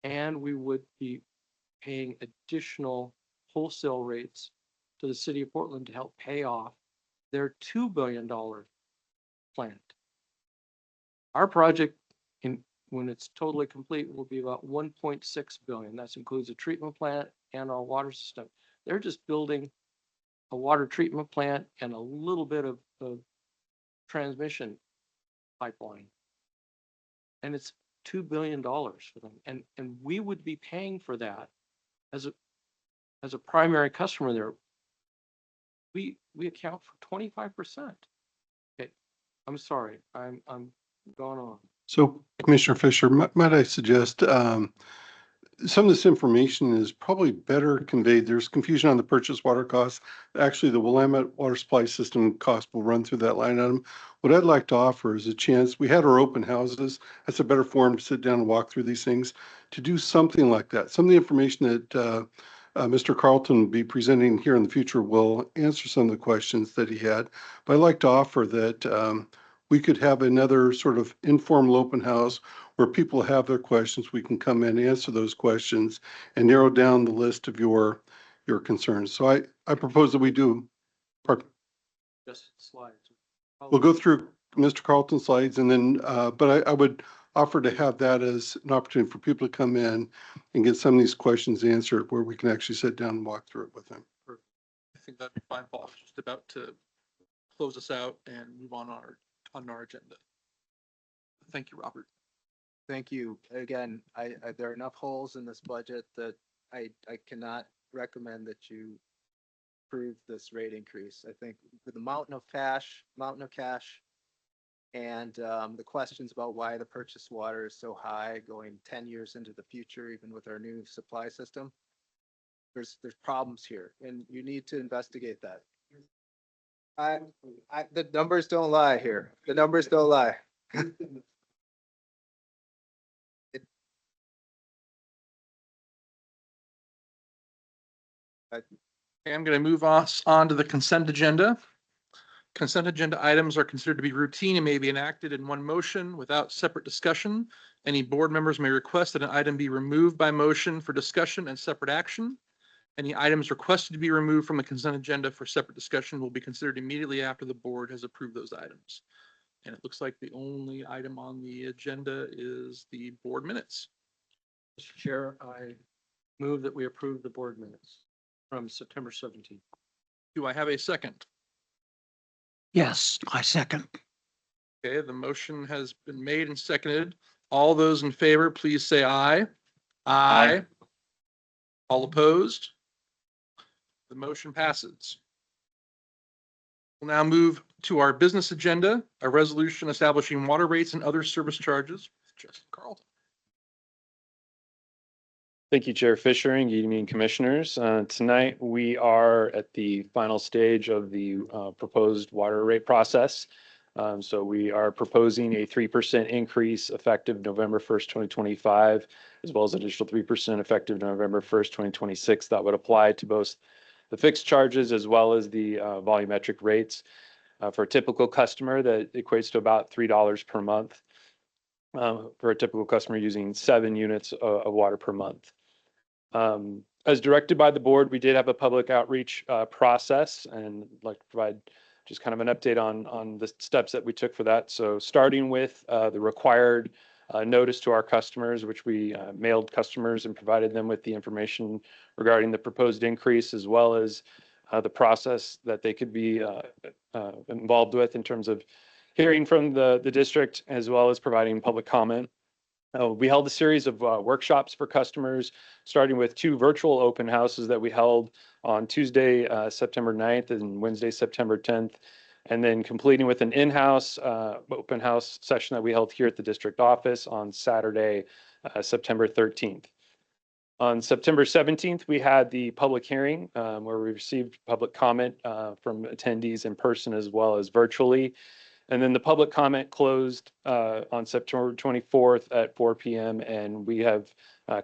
and we would be paying additional wholesale rates to the city of Portland to help pay off their $2 billion plant. Our project, when it's totally complete, will be about 1.6 billion. That includes a treatment plant and our water system. They're just building a water treatment plant and a little bit of transmission pipeline. And it's $2 billion for them. And we would be paying for that as a primary customer there. We account for 25%. Okay, I'm sorry, I'm going on. So Commissioner Fisher, might I suggest some of this information is probably better conveyed. There's confusion on the purchase water costs. Actually, the Willamette water supply system cost will run through that line item. What I'd like to offer is a chance. We had our open houses. That's a better forum to sit down and walk through these things, to do something like that. Some of the information that Mr. Carlton will be presenting here in the future will answer some of the questions that he had. But I'd like to offer that we could have another sort of informal open house where people have their questions. We can come in, answer those questions, and narrow down the list of your concerns. So I propose that we do. Just slides. We'll go through Mr. Carlton's slides, and then, but I would offer to have that as an opportunity for people to come in and get some of these questions answered where we can actually sit down and walk through it with them. I think that'd be fine, Paul. Just about to close us out and move on our agenda. Thank you, Robert. Thank you. Again, there are enough holes in this budget that I cannot recommend that you approve this rate increase. I think with the mountain of cash, and the questions about why the purchase water is so high going 10 years into the future, even with our new supply system, there's problems here, and you need to investigate that. The numbers don't lie here. The numbers don't lie. Okay, I'm going to move us on to the consent agenda. Consent agenda items are considered to be routine and may be enacted in one motion without separate discussion. Any board members may request that an item be removed by motion for discussion and separate action. Any items requested to be removed from the consent agenda for separate discussion will be considered immediately after the board has approved those items. And it looks like the only item on the agenda is the board minutes. Mr. Chair, I move that we approve the board minutes from September 17th. Do I have a second? Yes, I second. Okay, the motion has been made and seconded. All those in favor, please say aye. Aye. All opposed? The motion passes. We'll now move to our business agenda, a resolution establishing water rates and other service charges. Justin Carlton. Thank you, Chair Fisher, and good evening, Commissioners. Tonight, we are at the final stage of the proposed water rate process. So we are proposing a 3% increase effective November 1st, 2025, as well as an additional 3% effective November 1st, 2026. That would apply to both the fixed charges as well as the volumetric rates. For a typical customer, that equates to about $3 per month for a typical customer using 7 units of water per month. As directed by the board, we did have a public outreach process, and I'd like to provide just kind of an update on the steps that we took for that. So starting with the required notice to our customers, which we mailed customers and provided them with the information regarding the proposed increase, as well as the process that they could be involved with in terms of hearing from the district, as well as providing public comment. We held a series of workshops for customers, starting with 2 virtual open houses that we held on Tuesday, September 9th and Wednesday, September 10th, and then completing with an in-house open house session that we held here at the district office on Saturday, September 13th. On September 17th, we had the public hearing where we received public comment from attendees in person as well as virtually. And then the public comment closed on September 24th at 4 p.m. And we have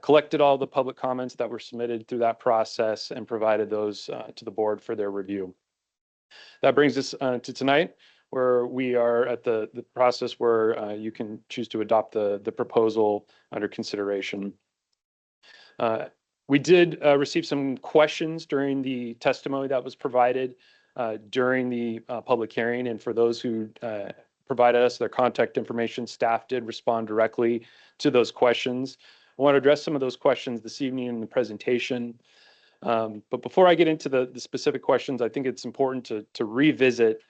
collected all the public comments that were submitted through that process and provided those to the board for their review. That brings us to tonight, where we are at the process where you can choose to adopt the proposal under consideration. We did receive some questions during the testimony that was provided during the public hearing. And for those who provided us their contact information, staff did respond directly to those questions. I want to address some of those questions this evening in the presentation. But before I get into the specific questions, I think it's important to revisit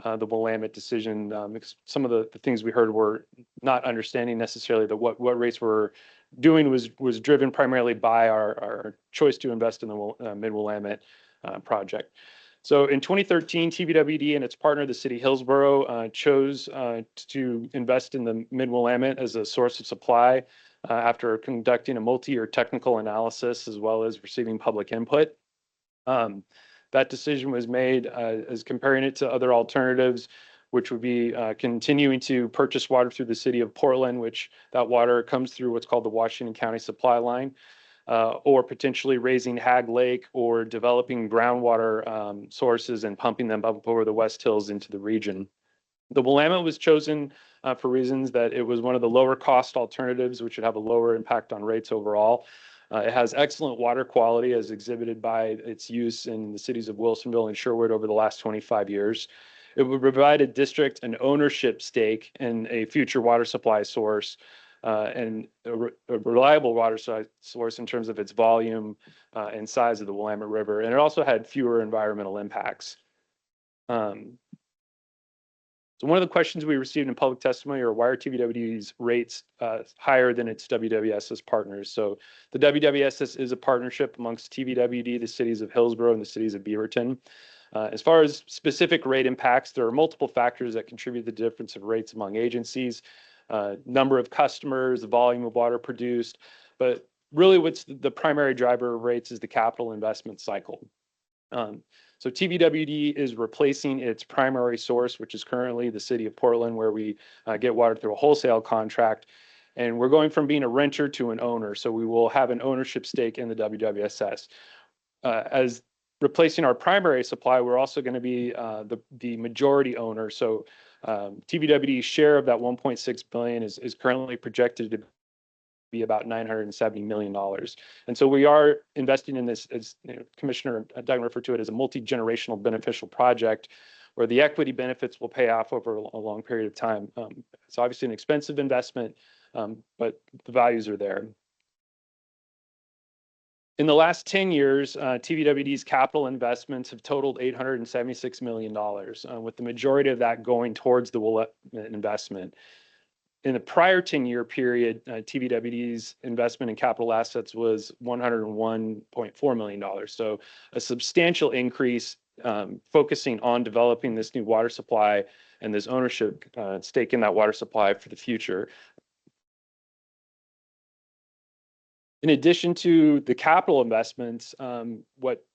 the Willamette decision. Because some of the things we heard were not understanding necessarily that what rates were doing was driven primarily by our choice to invest in the Mid-Willamette project. So in 2013, TVWD and its partner, the city of Hillsborough, chose to invest in the Mid-Willamette as a source of supply after conducting a multi-year technical analysis as well as receiving public input. That decision was made as comparing it to other alternatives, which would be continuing to purchase water through the city of Portland, which that water comes through what's called the Washington County Supply Line. Or potentially raising Hag Lake or developing groundwater sources and pumping them up over the West Hills into the region. The Willamette was chosen for reasons that it was one of the lower cost alternatives, which would have a lower impact on rates overall. It has excellent water quality as exhibited by its use in the cities of Wilsonville and Sherwood over the last 25 years. It would provide a district an ownership stake in a future water supply source and a reliable water source in terms of its volume and size of the Willamette River. And it also had fewer environmental impacts. So one of the questions we received in public testimony are why are TVWD's rates higher than its WWSS partners? So the WWSS is a partnership amongst TVWD, the cities of Hillsborough and the cities of Beaverton. As far as specific rate impacts, there are multiple factors that contribute to the difference of rates among agencies, number of customers, the volume of water produced, but really what's the primary driver of rates is the capital investment cycle. So TVWD is replacing its primary source, which is currently the city of Portland, where we get water through a wholesale contract. And we're going from being a renter to an owner. So we will have an ownership stake in the WWSS. As replacing our primary supply, we're also going to be the majority owner. So TVWD's share of that 1.6 billion is currently projected to be about $970 million. And so we are investing in this, as Commissioner Duggan referred to it, as a multi-generational beneficial project where the equity benefits will pay off over a long period of time. It's obviously an expensive investment, but the values are there. In the last 10 years, TVWD's capital investments have totaled $876 million, with the majority of that going towards the Willamette investment. In the prior 10-year period, TVWD's investment in capital assets was $101.4 million. So a substantial increase focusing on developing this new water supply and this ownership stake in that water supply for the future. In addition to the capital investments, what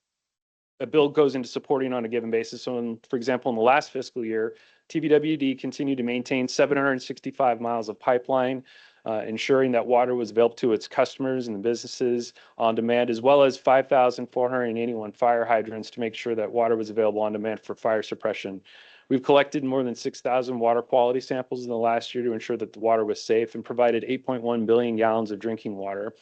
a bill goes into supporting on a given basis. So for example, in the last fiscal year, TVWD continued to maintain 765 miles of pipeline, ensuring that water was available to its customers and the businesses on demand, as well as 5,481 fire hydrants to make sure that water was available on demand for fire suppression. We've collected more than 6,000 water quality samples in the last year to ensure that the water was safe and provided 8.1 billion gallons of drinking water.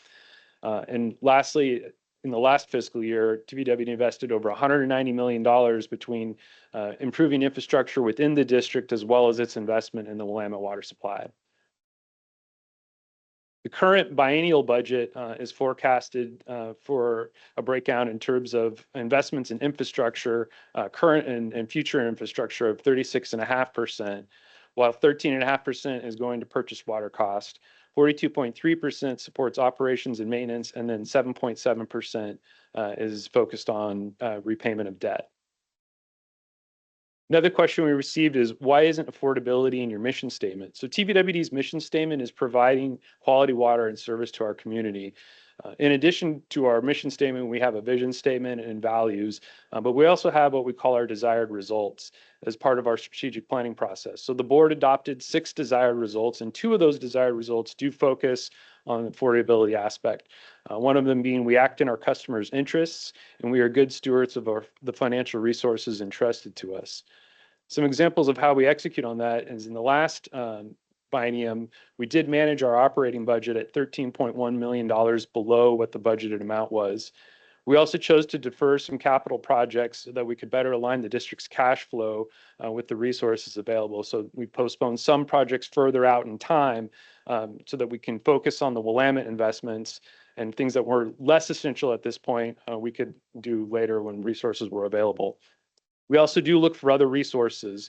And lastly, in the last fiscal year, TVWD invested over $190 million between improving infrastructure within the district as well as its investment in the Willamette water supply. The current biennial budget is forecasted for a breakdown in terms of investments in infrastructure, current and future infrastructure of 36.5%, while 13.5% is going to purchase water cost. 42.3% supports operations and maintenance, and then 7.7% is focused on repayment of debt. Another question we received is, why isn't affordability in your mission statement? So TVWD's mission statement is providing quality water and service to our community. In addition to our mission statement, we have a vision statement and values, but we also have what we call our desired results as part of our strategic planning process. So the board adopted 6 desired results, and 2 of those desired results do focus on the affordability aspect. One of them being we act in our customers' interests, and we are good stewards of the financial resources entrusted to us. Some examples of how we execute on that is in the last biennium, we did manage our operating budget at $13.1 million below what the budgeted amount was. We also chose to defer some capital projects so that we could better align the district's cash flow with the resources available. So we postponed some projects further out in time so that we can focus on the Willamette investments, and things that were less essential at this point, we could do later when resources were available. We also do look for other resources.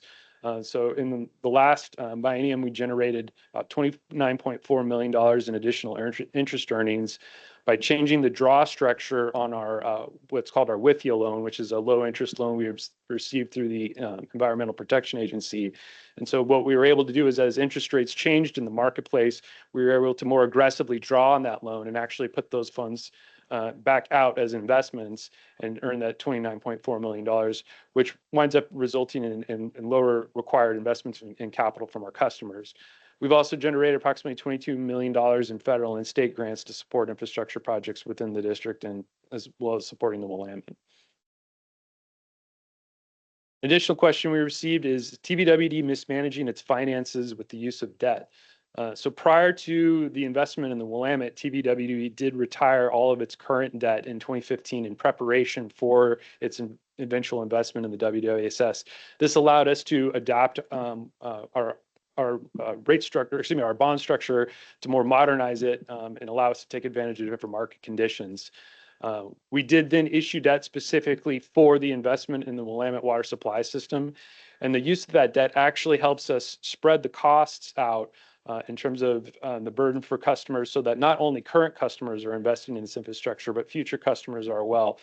So in the last biennium, we generated about $29.4 million in additional interest earnings by changing the draw structure on our what's called our WIFIA loan, which is a low interest loan we received through the Environmental Protection Agency. And so what we were able to do is, as interest rates changed in the marketplace, we were able to more aggressively draw on that loan and actually put those funds back out as investments and earn that $29.4 million, which winds up resulting in lower required investments in capital from our customers. We've also generated approximately $22 million in federal and state grants to support infrastructure projects within the district, and as well as supporting the Willamette. Additional question we received is TVWD mismanaging its finances with the use of debt. So prior to the investment in the Willamette, TVWD did retire all of its current debt in 2015 in preparation for its eventual investment in the WWSS. This allowed us to adapt our rate structure, excuse me, our bond structure to more modernize it and allow us to take advantage of different market conditions. We did then issue debt specifically for the investment in the Willamette water supply system. And the use of that debt actually helps us spread the costs out in terms of the burden for customers, so that not only current customers are investing in this infrastructure, but future customers are well,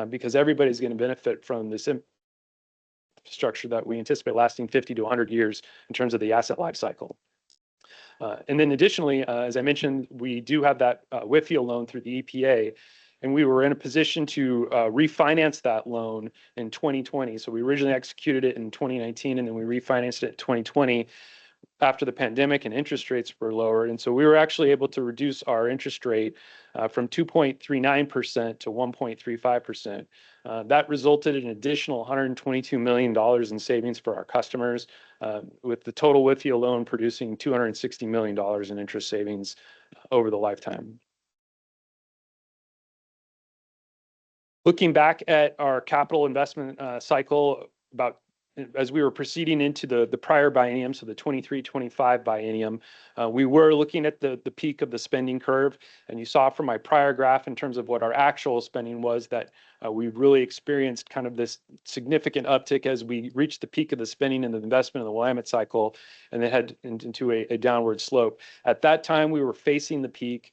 because everybody's going to benefit from this infrastructure that we anticipate lasting 50 to 100 years in terms of the asset life cycle. And then additionally, as I mentioned, we do have that WIFIA loan through the EPA, and we were in a position to refinance that loan in 2020. So we originally executed it in 2019, and then we refinanced it in 2020 after the pandemic and interest rates were lowered. And so we were actually able to reduce our interest rate from 2.39% to 1.35%. That resulted in an additional $122 million in savings for our customers, with the total WIFIA loan producing $260 million in interest savings over the lifetime. Looking back at our capital investment cycle, as we were proceeding into the prior biennium, so the 23-25 biennium, we were looking at the peak of the spending curve. And you saw from my prior graph in terms of what our actual spending was that we really experienced kind of this significant uptick as we reached the peak of the spending and the investment in the Willamette cycle, and then head into a downward slope. At that time, we were facing the peak.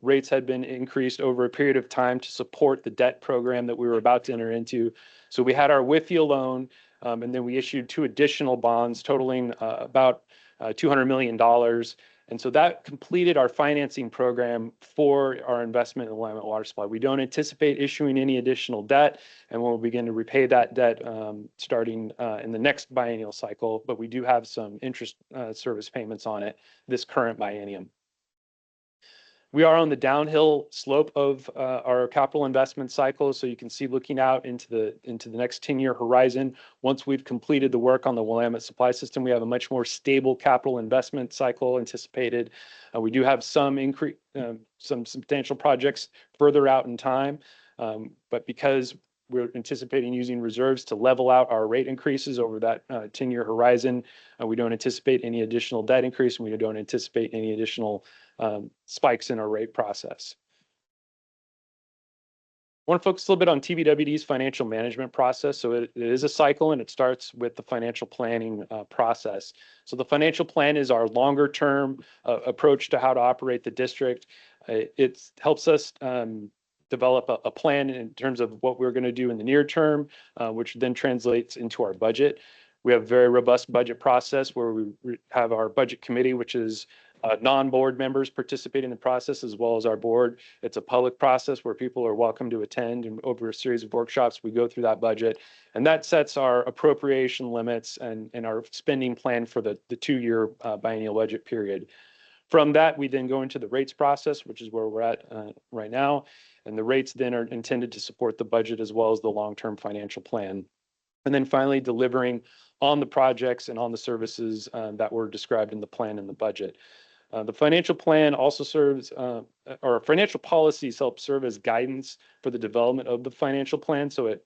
Rates had been increased over a period of time to support the debt program that we were about to enter into. So we had our WIFIA loan, and then we issued 2 additional bonds totaling about $200 million. And so that completed our financing program for our investment in the Willamette water supply. We don't anticipate issuing any additional debt, and we'll begin to repay that debt starting in the next biennial cycle, but we do have some interest service payments on it this current biennium. We are on the downhill slope of our capital investment cycle. So you can see, looking out into the next 10-year horizon, once we've completed the work on the Willamette supply system, we have a much more stable capital investment cycle anticipated. We do have some substantial projects further out in time, but because we're anticipating using reserves to level out our rate increases over that 10-year horizon, we don't anticipate any additional debt increase, and we don't anticipate any additional spikes in our rate process. I want to focus a little bit on TVWD's financial management process. So it is a cycle, and it starts with the financial planning process. So the financial plan is our longer term approach to how to operate the district. It helps us develop a plan in terms of what we're going to do in the near term, which then translates into our budget. We have a very robust budget process where we have our budget committee, which is non-board members participate in the process, as well as our board. It's a public process where people are welcome to attend, and over a series of workshops, we go through that budget, and that sets our appropriation limits and our spending plan for the 2-year biennial budget period. From that, we then go into the rates process, which is where we're at right now, and the rates then are intended to support the budget as well as the long-term financial plan. And then finally, delivering on the projects and on the services that were described in the plan and the budget. The financial plan also serves, or financial policies help serve as guidance for the development of the financial plan. So it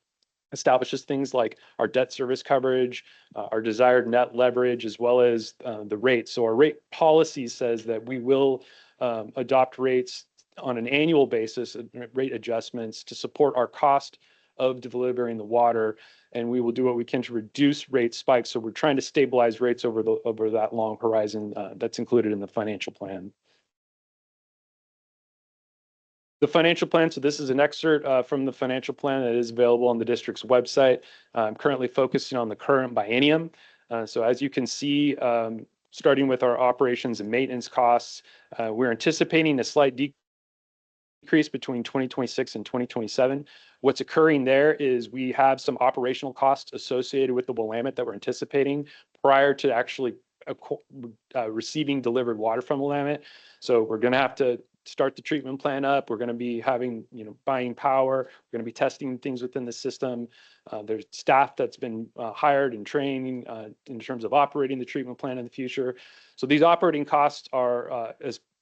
establishes things like our debt service coverage, our desired net leverage, as well as the rates. So our rate policy says that we will adopt rates on an annual basis, rate adjustments to support our cost of delivering the water, and we will do what we can to reduce rate spikes. So we're trying to stabilize rates over that long horizon that's included in the financial plan. The financial plan, so this is an excerpt from the financial plan that is available on the district's website. I'm currently focusing on the current biennium. So as you can see, starting with our operations and maintenance costs, we're anticipating a slight decrease between 2026 and 2027. What's occurring there is we have some operational costs associated with the Willamette that we're anticipating prior to actually receiving delivered water from Willamette. So we're going to have to start the treatment plant up. We're going to be having, buying power. We're going to be testing things within the system. There's staff that's been hired and training in terms of operating the treatment plant in the future. So these operating costs are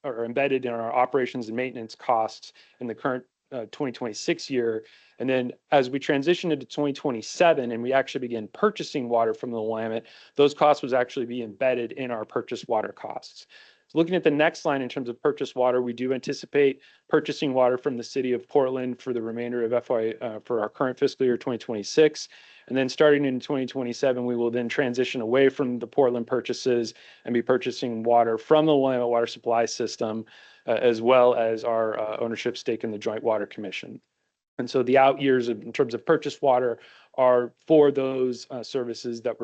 embedded in our operations and maintenance costs in the current 2026 year. And then as we transition into 2027 and we actually begin purchasing water from the Willamette, those costs would actually be embedded in our purchased water costs. Looking at the next line in terms of purchased water, we do anticipate purchasing water from the city of Portland for the remainder of for our current fiscal year 2026. And then starting in 2027, we will then transition away from the Portland purchases and be purchasing water from the Willamette Water Supply System, as well as our ownership stake in the Joint Water Commission. And so the out years in terms of purchased water are for those services that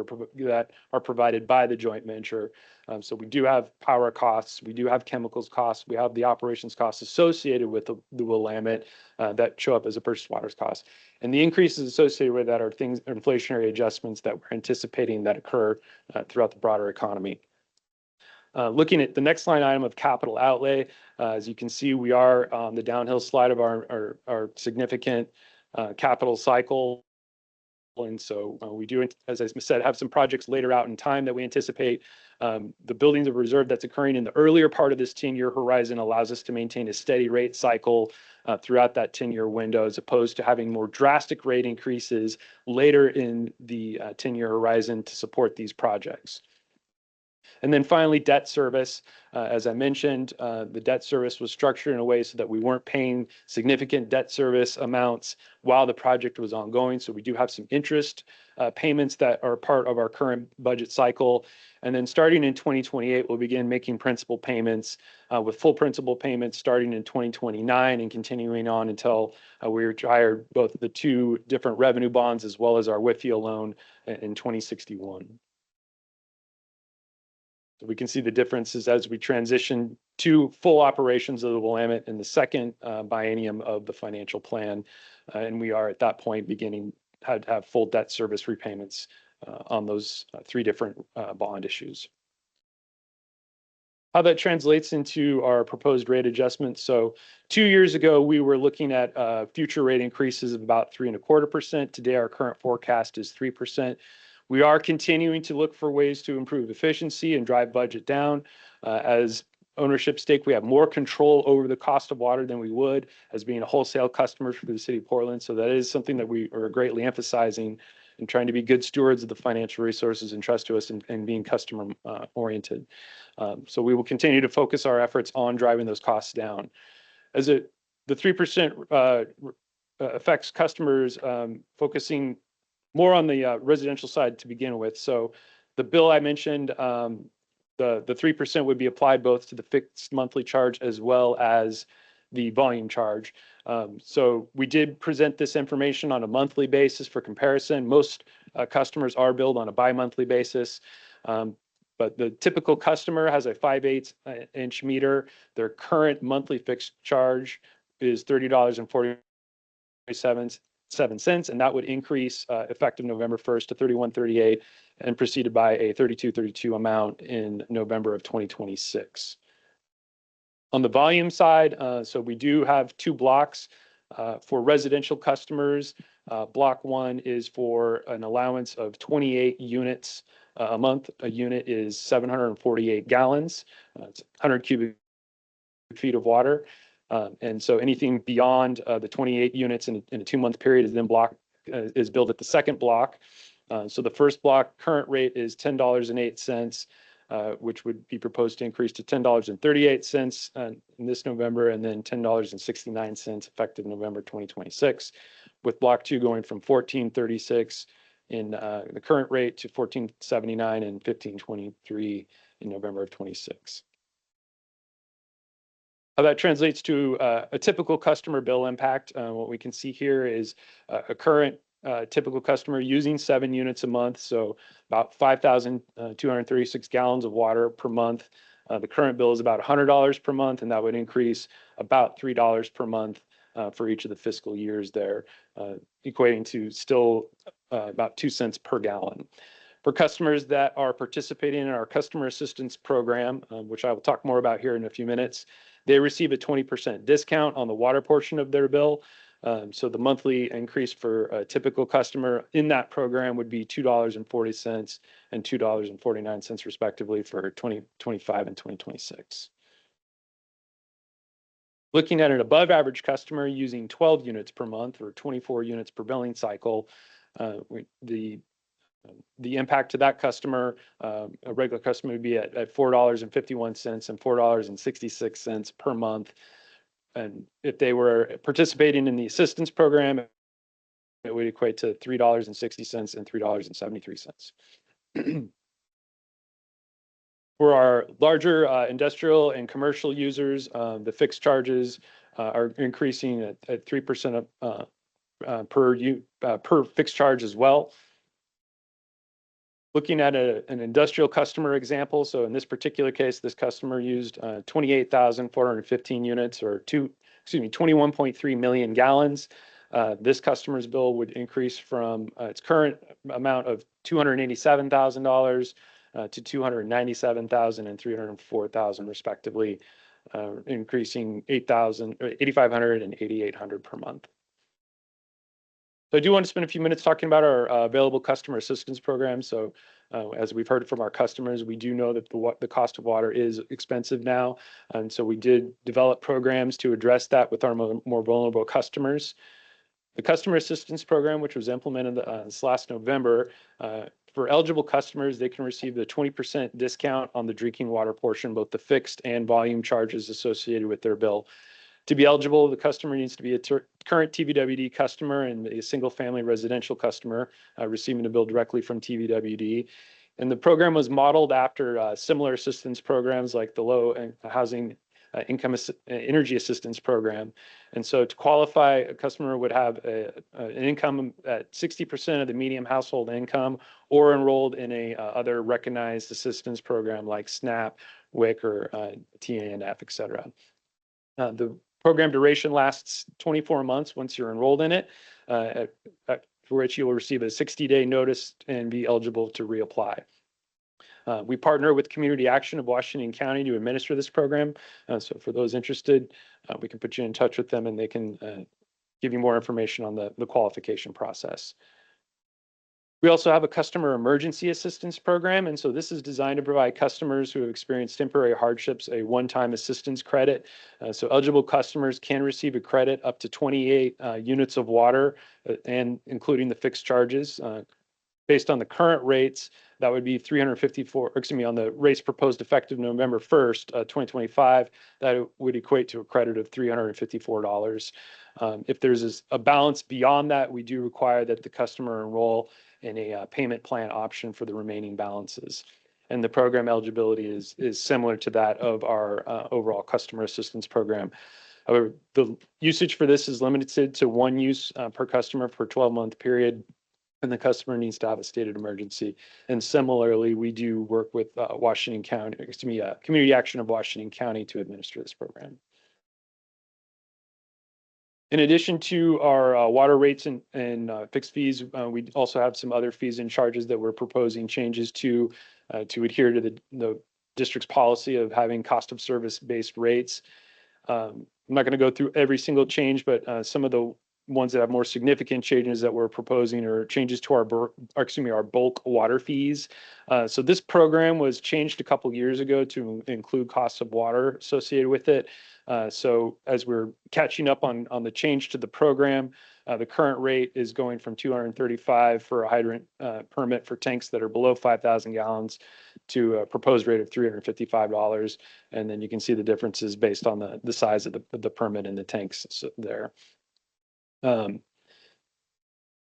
are provided by the joint venture. So we do have power costs, we do have chemicals costs, we have the operations costs associated with the Willamette that show up as a purchased water cost. And the increases associated with that are inflationary adjustments that we're anticipating that occur throughout the broader economy. Looking at the next line item of capital outlay, as you can see, we are on the downhill slide of our significant capital cycle. And so we do, as I said, have some projects later out in time that we anticipate. The buildings of reserve that's occurring in the earlier part of this 10-year horizon allows us to maintain a steady rate cycle throughout that 10-year window, as opposed to having more drastic rate increases later in the 10-year horizon to support these projects. And then finally, debt service. As I mentioned, the debt service was structured in a way so that we weren't paying significant debt service amounts while the project was ongoing. So we do have some interest payments that are part of our current budget cycle. And then starting in 2028, we'll begin making principal payments with full principal payments starting in 2029 and continuing on until we retire both the two different revenue bonds as well as our Whitfield loan in 2061. So we can see the differences as we transition to full operations of the Willamette in the second biennium of the financial plan. And we are at that point beginning to have full debt service repayments on those three different bond issues. How that translates into our proposed rate adjustments. So 2 years ago, we were looking at future rate increases of about 3.25%. Today, our current forecast is 3%. We are continuing to look for ways to improve efficiency and drive budget down. As ownership stake, we have more control over the cost of water than we would as being a wholesale customer for the city of Portland. So that is something that we are greatly emphasizing and trying to be good stewards of the financial resources entrusted to us and being customer oriented. So we will continue to focus our efforts on driving those costs down. The 3% affects customers focusing more on the residential side to begin with. So the bill I mentioned, the 3% would be applied both to the fixed monthly charge as well as the volume charge. So we did present this information on a monthly basis for comparison. Most customers are billed on a bi-monthly basis. But the typical customer has a 5/8 inch meter. Their current monthly fixed charge is $30.47, and that would increase effective November 1st to $31.38 and preceded by a $32.32 amount in November of 2026. On the volume side, so we do have two blocks for residential customers. Block 1 is for an allowance of 28 units a month. A unit is 748 gallons. It's 100 cubic feet of water. And so anything beyond the 28 units in a 2-month period is then is billed at the second block. So the first block current rate is $10.08, which would be proposed to increase to $10.38 in this November, and then $10.69 effective November 2026, with block 2 going from $14.36 in the current rate to $14.79 and $15.23 in November of 26. How that translates to a typical customer bill impact. What we can see here is a current typical customer using 7 units a month, so about 5,236 gallons of water per month. The current bill is about $100 per month, and that would increase about $3 per month for each of the fiscal years there, equating to still about 2 cents per gallon. For customers that are participating in our customer assistance program, which I will talk more about here in a few minutes, they receive a 20% discount on the water portion of their bill. So the monthly increase for a typical customer in that program would be $2.40 and $2.49 respectively for 2025 and 2026. Looking at an above average customer using 12 units per month or 24 units per billing cycle, the impact to that customer, a regular customer would be at $4.51 and $4.66 per month. And if they were participating in the assistance program, it would equate to $3.60 and $3.73. For our larger industrial and commercial users, the fixed charges are increasing at 3% per fixed charge as well. Looking at an industrial customer example, so in this particular case, this customer used 28,415 units or 21.3 million gallons. This customer's bill would increase from its current amount of $287,000 to $297,000 and $304,000 respectively, increasing $8,500 and $8,800 per month. So I do want to spend a few minutes talking about our available customer assistance program. So as we've heard from our customers, we do know that the cost of water is expensive now. And so we did develop programs to address that with our more vulnerable customers. The customer assistance program, which was implemented this last November, for eligible customers, they can receive the 20% discount on the drinking water portion, both the fixed and volume charges associated with their bill. To be eligible, the customer needs to be a current TVWD customer and a single-family residential customer receiving a bill directly from TVWD. And the program was modeled after similar assistance programs like the low housing income energy assistance program. And so to qualify, a customer would have an income at 60% of the median household income or enrolled in a other recognized assistance program like SNAP, WIC, or TANF, et cetera. The program duration lasts 24 months once you're enrolled in it, for which you will receive a 60-day notice and be eligible to reapply. We partner with Community Action of Washington County to administer this program. So for those interested, we can put you in touch with them and they can give you more information on the qualification process. We also have a customer emergency assistance program. And so this is designed to provide customers who have experienced temporary hardships a one-time assistance credit. So eligible customers can receive a credit up to 28 units of water and including the fixed charges. Based on the current rates, that would be on the rates proposed effective November 1st, 2025, that would equate to a credit of $354. If there's a balance beyond that, we do require that the customer enroll in a payment plan option for the remaining balances. And the program eligibility is similar to that of our overall customer assistance program. However, the usage for this is limited to one use per customer for a 12-month period, and the customer needs to have a stated emergency. And similarly, we do work with Community Action of Washington County to administer this program. In addition to our water rates and fixed fees, we also have some other fees and charges that we're proposing changes to adhere to the district's policy of having cost of service based rates. I'm not going to go through every single change, but some of the ones that have more significant changes that we're proposing are changes to our bulk water fees. So this program was changed a couple years ago to include costs of water associated with it. So as we're catching up on the change to the program, the current rate is going from $235 for a hydrant permit for tanks that are below 5,000 gallons to a proposed rate of $355. And then you can see the differences based on the size of the permit and the tanks there. And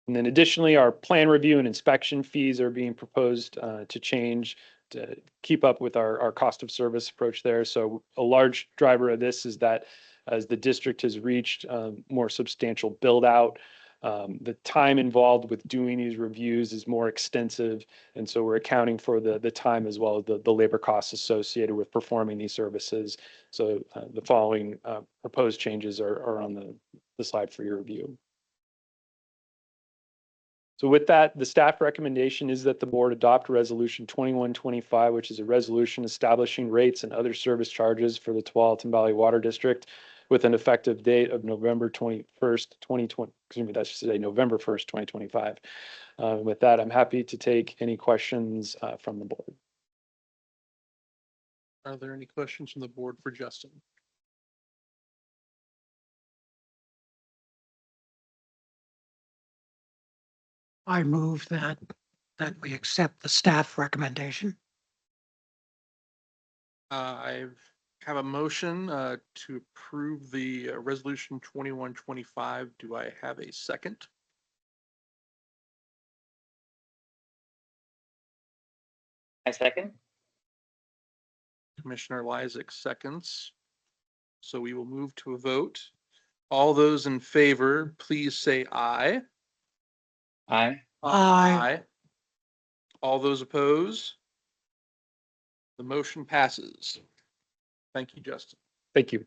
then additionally, our plan review and inspection fees are being proposed to change to keep up with our cost of service approach there. So a large driver of this is that as the district has reached more substantial build out, the time involved with doing these reviews is more extensive. And so we're accounting for the time as well as the labor costs associated with performing these services. So the following proposed changes are on the slide for your review. So with that, the staff recommendation is that the board adopt resolution 2125, which is a resolution establishing rates and other service charges for the Tualatin Valley Water District with an effective date of November 21st, 2020. Excuse me, that should say November 1st, 2025. With that, I'm happy to take any questions from the board. Are there any questions from the board for Justin? I move that we accept the staff recommendation. I have a motion to approve the resolution 2125. Do I have a second? I second. Commissioner Lysick seconds. So we will move to a vote. All those in favor, please say aye. Aye. Aye. All those opposed? The motion passes. Thank you, Justin. Thank you.